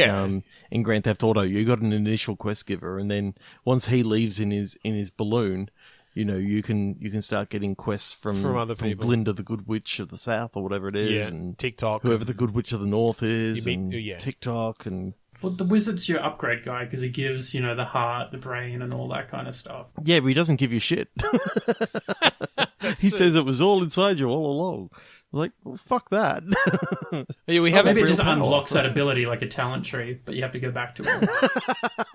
in Grand Theft Auto. You got an initial quest giver, and then once he leaves in his balloon, you can start getting quests from other people. Glinda, the Good Witch of the South, or whatever it is, and TikTok, whoever the Good Witch of the North is, and TikTok and. Well, the wizard's your upgrade guy because he gives, the heart, the brain, and all that kind of stuff. Yeah, but he doesn't give you shit. He says it was all inside you all along. Like, well, fuck that. Yeah, we have maybe it just unlocks that ability like a talent tree, but you have to go back to it.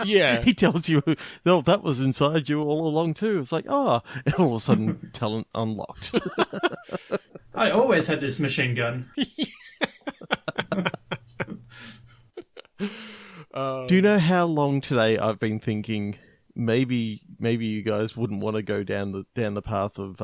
Yeah. He tells you, no, that was inside you all along too. It's like, and all of a sudden, talent unlocked. I always had this machine gun. Do you know how long today I've been thinking maybe you guys wouldn't want to go down the path of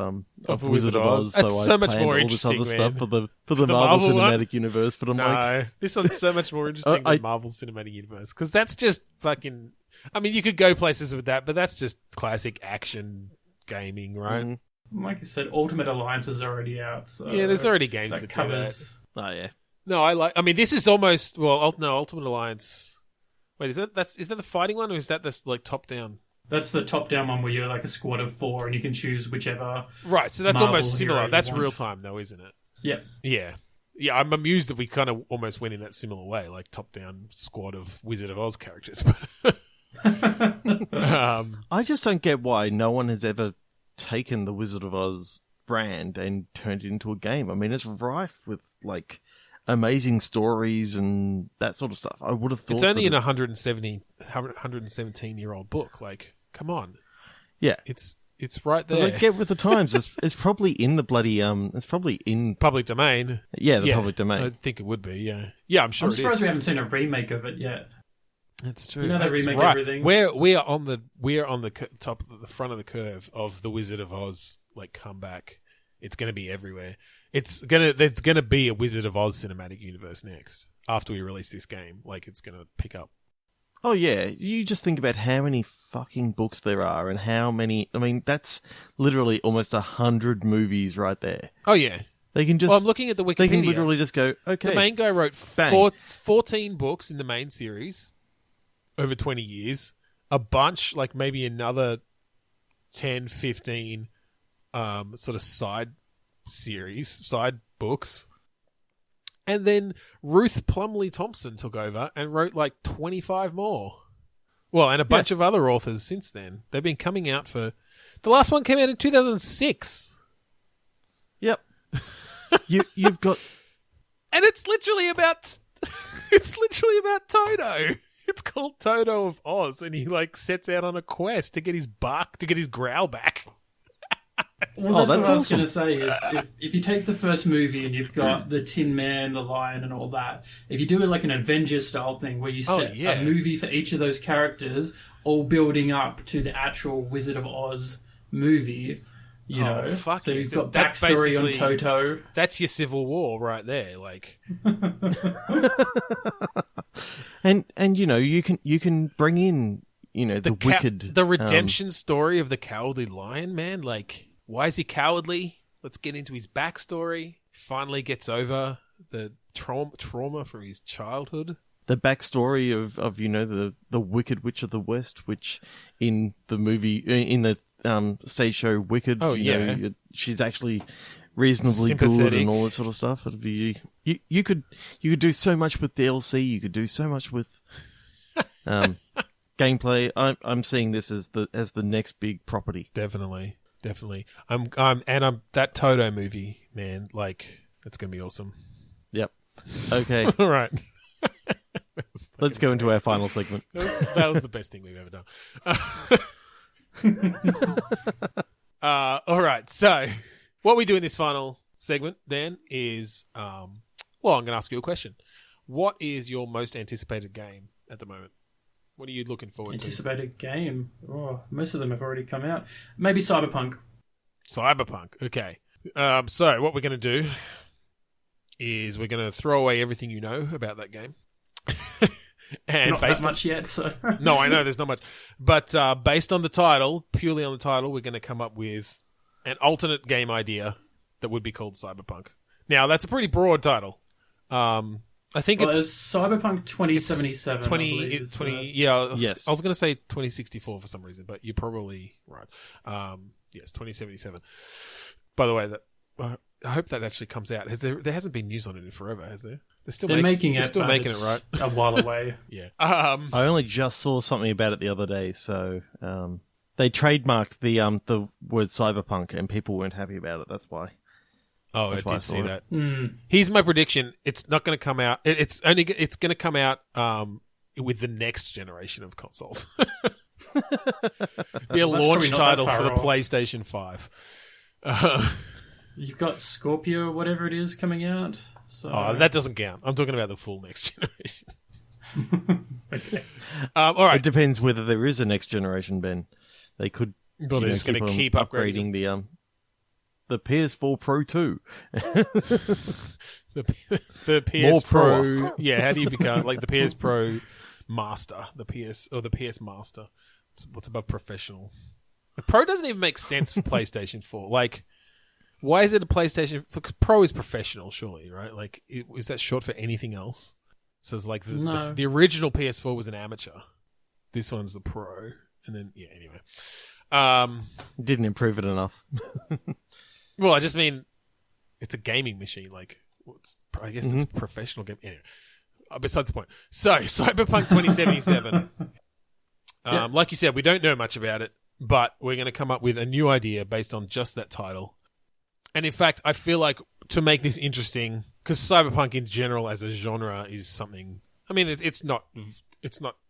Wizard of Oz, That's so so I much planned more all this other interesting, stuff man. for the Marvel Cinematic Universe, but I'm like, this one's so much more interesting than Marvel Cinematic Universe, because that's just fucking. I mean, you could go places with that, but that's just classic action gaming, right? Mm-hmm. Like I said, Ultimate Alliance is already out. So yeah, there's already games that covers. do that. oh yeah. No, I mean, this is almost Ultimate Alliance. Wait, is that the fighting one, or is that this like top down? That's the top down one where you're like a squad of 4 and you can choose whichever. Right, so that's Marvel almost similar. hero That's you want. real time though, isn't it? Yeah. Yeah. I'm amused that we kind of almost went in that similar way, like top down squad of Wizard of Oz characters. I just don't get why no one has ever taken the Wizard of Oz brand and turned it into a game. I mean, it's rife with like amazing stories and that sort of stuff. I would have thought it's only in a 117-year-old book. Like, come on. Yeah. It's right there. Like, get with the times. It's probably in the bloody it's probably in public domain. Yeah, the public domain. I think it would be, yeah. Yeah, I'm sure I'm it surprised is. we haven't seen a remake of it yet. That's true. You know they That's remake right. everything. We're on the top, the front of the curve of the Wizard of Oz like comeback. It's going to be everywhere. There's going to be a Wizard of Oz cinematic universe next after we release this game. Like it's going to pick up. Oh yeah, you just think about how many fucking books there are and how many. I mean, that's literally almost 100 movies right there. Oh yeah. They can just. Well, I'm looking at the Wikipedia. They can literally just go, okay. The main guy wrote 14 books in the main series over 20 years. A bunch, like maybe another 10, 15 sort of side books. And then Ruth Plumley Thompson took over and wrote like 25 more. Well, and a bunch of other authors since then. They've been coming out for... The last one came out in 2006. Yep. You've got... And it's literally about... It's literally about Toto. It's called Toto of Oz, and he like sets out on a quest to get his growl back. Well, that's what that's I was awesome. going to say is if you take the first movie and you've got the Tin Man, the Lion, and all that, if you do it like an Avengers style thing where you set a movie for each of those characters, all building up to the actual Wizard of Oz movie, you know. Fuck so yeah. you've got That's backstory on basically- Toto. That's your Civil War right there. Like, And you can bring in the wicked the redemption story of the Cowardly Lion, man. Like, why is he cowardly? Let's get into his backstory. Finally gets over the trauma from his childhood. the backstory of the Wicked Witch of the West, which in the movie in the stage show Wicked, she's actually reasonably good Sympathetic. and all that sort of stuff. It'd be you could do so much with DLC. You could do so much with gameplay. I'm seeing this as the next big property. Definitely. I'm that Toto movie, man. Like, it's gonna be awesome. Yep. Okay, All right. let's go into our final segment. That was the best thing we've ever done. All right. So, what we do in this final segment, Dan, is I'm going to ask you a question. What is your most anticipated game at the moment? What are you looking forward Anticipated game. Oh, most of them have already come out. Maybe Cyberpunk. to? Cyberpunk. Okay. So, what we're going to do is we're going to throw away everything you know about that game. And Not that much yet, so... No, I know there's not much. But based on the title, purely on the title, we're going to come up with an alternate game idea that would be called Cyberpunk. Now, that's a pretty broad title. I think Well, it's... Cyberpunk 2077. 20, yeah. Yes. I was going to say 2064 for some reason, but you're probably right. Yes, 2077. By the way, I hope that actually comes out. There hasn't been news on it in forever, has there? They're making it, right? A while away. Yeah. I only just saw something about it the other day. So they trademarked the word cyberpunk, and people weren't happy about it. That's why. Oh, That's I why did see saw that. Mm. Here's my prediction: it's not going to come out. It's going to come out with the next generation of consoles. Be a launch title for the PlayStation 5. You've got Scorpio or whatever it is coming out. So... Oh, that doesn't count. I'm talking about the full next generation. Okay. All right. It depends whether there is a next generation, Ben. They could. Well, they're just going to keep upgrading the PS4 Pro 2. the PS More Pro. Yeah, how do you become like the PS Pro Master? The PS Master. What's above professional? The Pro doesn't even make sense for PlayStation 4. Like, why is it a PlayStation? Because Pro is professional, surely, right? Like, is that short for anything else? So it's like the original PS4 was an amateur. This one's the Pro, and then anyway. Didn't improve it enough. Well, I just mean it's a gaming machine. Like, I guess it's a professional game. Anyway, besides the point. So, Cyberpunk 2077. Like you said, we don't know much about it, but we're going to come up with a new idea based on just that title. And in fact, I feel like to make this interesting, because cyberpunk in general as a genre is something. I mean, it's not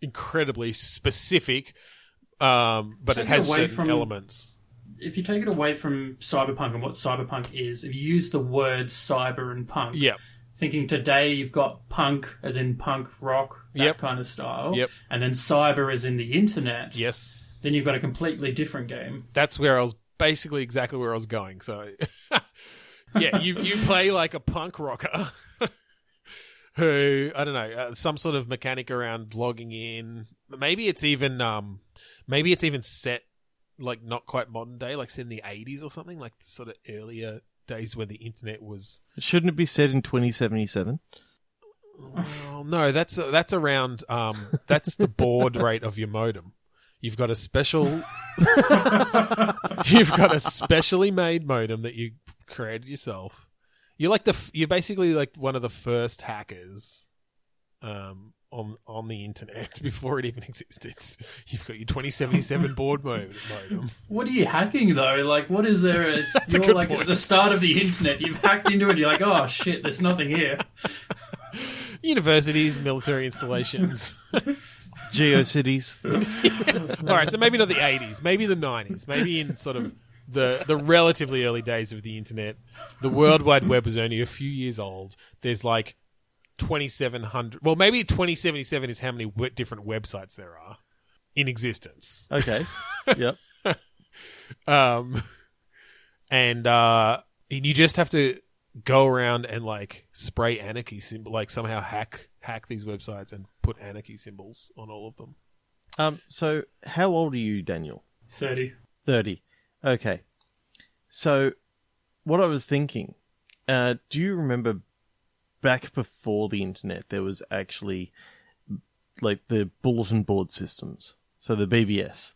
incredibly specific, but it has certain elements. If you take it away from cyberpunk and what cyberpunk is, if you use the words cyber and punk, thinking today you've got punk as in punk rock, that kind of style, and then cyber as in the internet, then you've got a completely different game. That's where I was basically exactly where I was going. So, yeah, you play like a punk rocker who, I don't know, some sort of mechanic around logging in. Maybe it's even set like not quite modern day, like set in the 80s or something, like sort of earlier days when the internet was. Shouldn't it be set in 2077? Well, no, that's around. That's the baud rate of your modem. You've got a specially made modem that you created yourself. You're basically like one of the first hackers on the internet before it even existed. You've got your 2077 baud modem. What are you hacking though? Like, what is there? You're like point. At the start of the internet. You've hacked into it. You're like, oh shit, there's nothing here. Universities, military installations. GeoCities. All right, so maybe not the 80s, maybe the 90s, maybe in sort of the relatively early days of the internet. The World Wide Web was only a few years old. There's like 2,700. Well, maybe 2077 is how many different websites there are in existence. Okay. Yep. And you just have to go around and like spray anarchy symbol, like somehow hack these websites and put anarchy symbols on all of them. So how old are you, Daniel? 30. 30. Okay. So what I was thinking, do you remember back before the internet, there was actually like the bulletin board systems, so the BBS.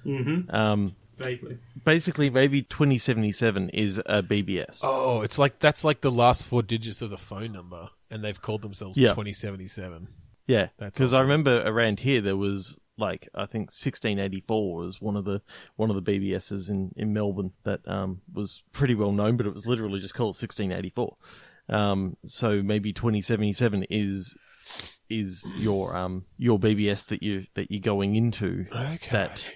Mm-hmm. Vaguely. Basically, maybe 2077 is a BBS. Oh, it's like that's like the last 4 digits of the phone number, and they've called themselves 2077. Yeah, That's because awesome. I remember around here there was like I think 1684 was one of the BBSs in Melbourne that was pretty well known, but it was literally just called 1684. So maybe 2077 is your BBS that you're going into. Okay. That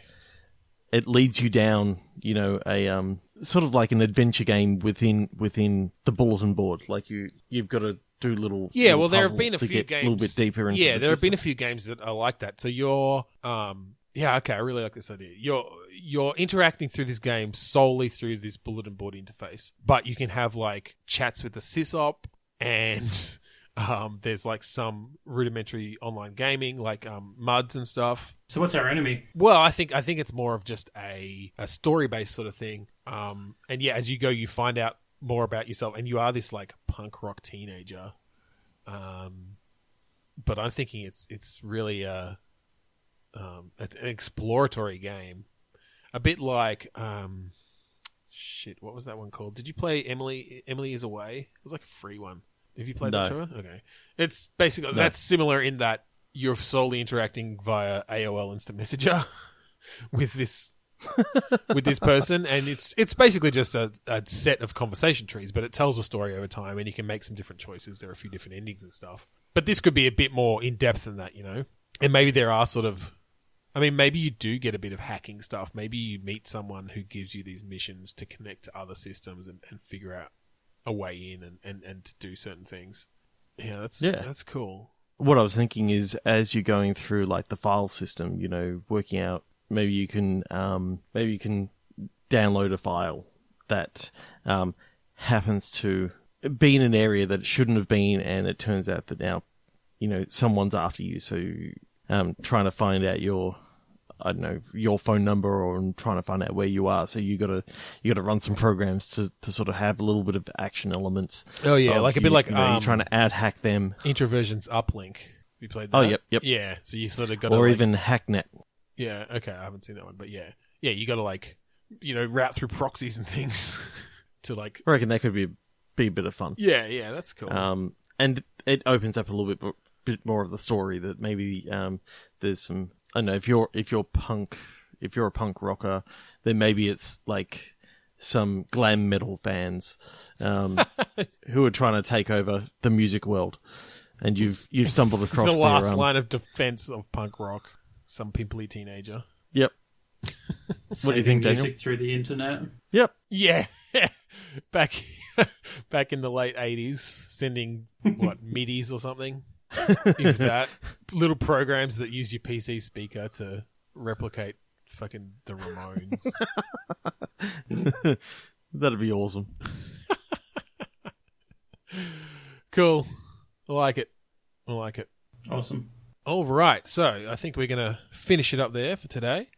it leads you down, a sort of like an adventure game within the bulletin board. Like you've got to do little well, there have puzzles been a to few get games a little bit deeper into the there have been a system. few games that are like that. So you're okay, I really like this idea. You're interacting through this game solely through this bulletin board interface, but you can have like chats with the S.O.A.P and there's like some rudimentary online gaming like MUDs and stuff. So what's our enemy? Well, I think it's more of just a story-based sort of thing. And yeah, as you go, you find out more about yourself, and you are this like punk rock teenager. But I'm thinking it's really an exploratory game, a bit like what was that one called? Did you play Emily Is Away? It was like a free one. Have you played that, Trevor? Okay, it's basically that's similar in that you're solely interacting via AOL Instant Messenger with this person, and it's basically just a set of conversation trees, but it tells a story over time, and you can make some different choices. There are a few different endings and stuff, but this could be a bit more in depth than that, And maybe there are maybe you do get a bit of hacking stuff. Maybe you meet someone who gives you these missions to connect to other systems and figure out a way in and to do certain things. Yeah, that's cool. What I was thinking is, as you're going through like the file system, working out, maybe you can download a file that happens to be in an area that it shouldn't have been, and it turns out that now, someone's after you. So, trying to find out your phone number, or trying to find out where you are. So you got to run some programs to sort of have a little bit of action elements. Oh yeah, like a bit like you're trying to hack them. Introversion's Uplink. You played that? Oh yep. Yeah, so you sort of got to, or even Hacknet. Yeah, okay, I haven't seen that one, but yeah, you got to route through proxies and things to like. I reckon that could be a bit of fun. Yeah, that's cool. And it opens up a little bit more of the story that maybe there's some. I don't know, if you're a punk rocker, then maybe it's like some glam metal fans who are trying to take over the music world, and you've stumbled across the last line of defense of punk rock. Some pimply teenager. Yep. What do you think, Daniel? Music through the internet. Yep. Yeah. back in the late 80s, sending midis or something. If that, little programs that use your PC speaker to replicate fucking the Ramones. That'd be awesome. Cool. I like it. Awesome. All right, so I think we're going to finish it up there for today.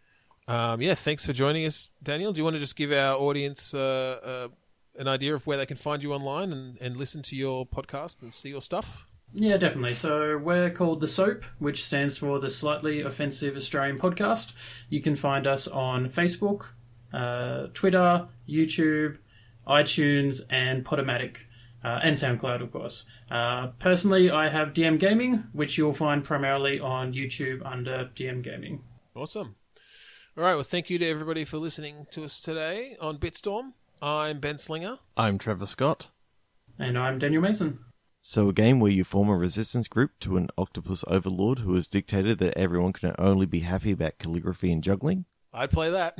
Thanks for joining us, Daniel. Do you want to just give our audience an idea of where they can find you online and listen to your podcast and see your stuff? Yeah, definitely. So we're called the S.O.A.P, which stands for the Slightly Offensive Australian Podcast. You can find us on Facebook, Twitter, YouTube, iTunes, and Podomatic. And SoundCloud, of course. Personally, I have DM Gaming, which you'll find primarily on YouTube under DM Gaming. Awesome. All right, well, thank you to everybody for listening to us today on Bitstorm. I'm Ben Slinger. I'm Trevor Scott. And I'm Daniel Mason. So a game where you form a resistance group to an octopus overlord who has dictated that everyone can only be happy about calligraphy and juggling? I'd play that.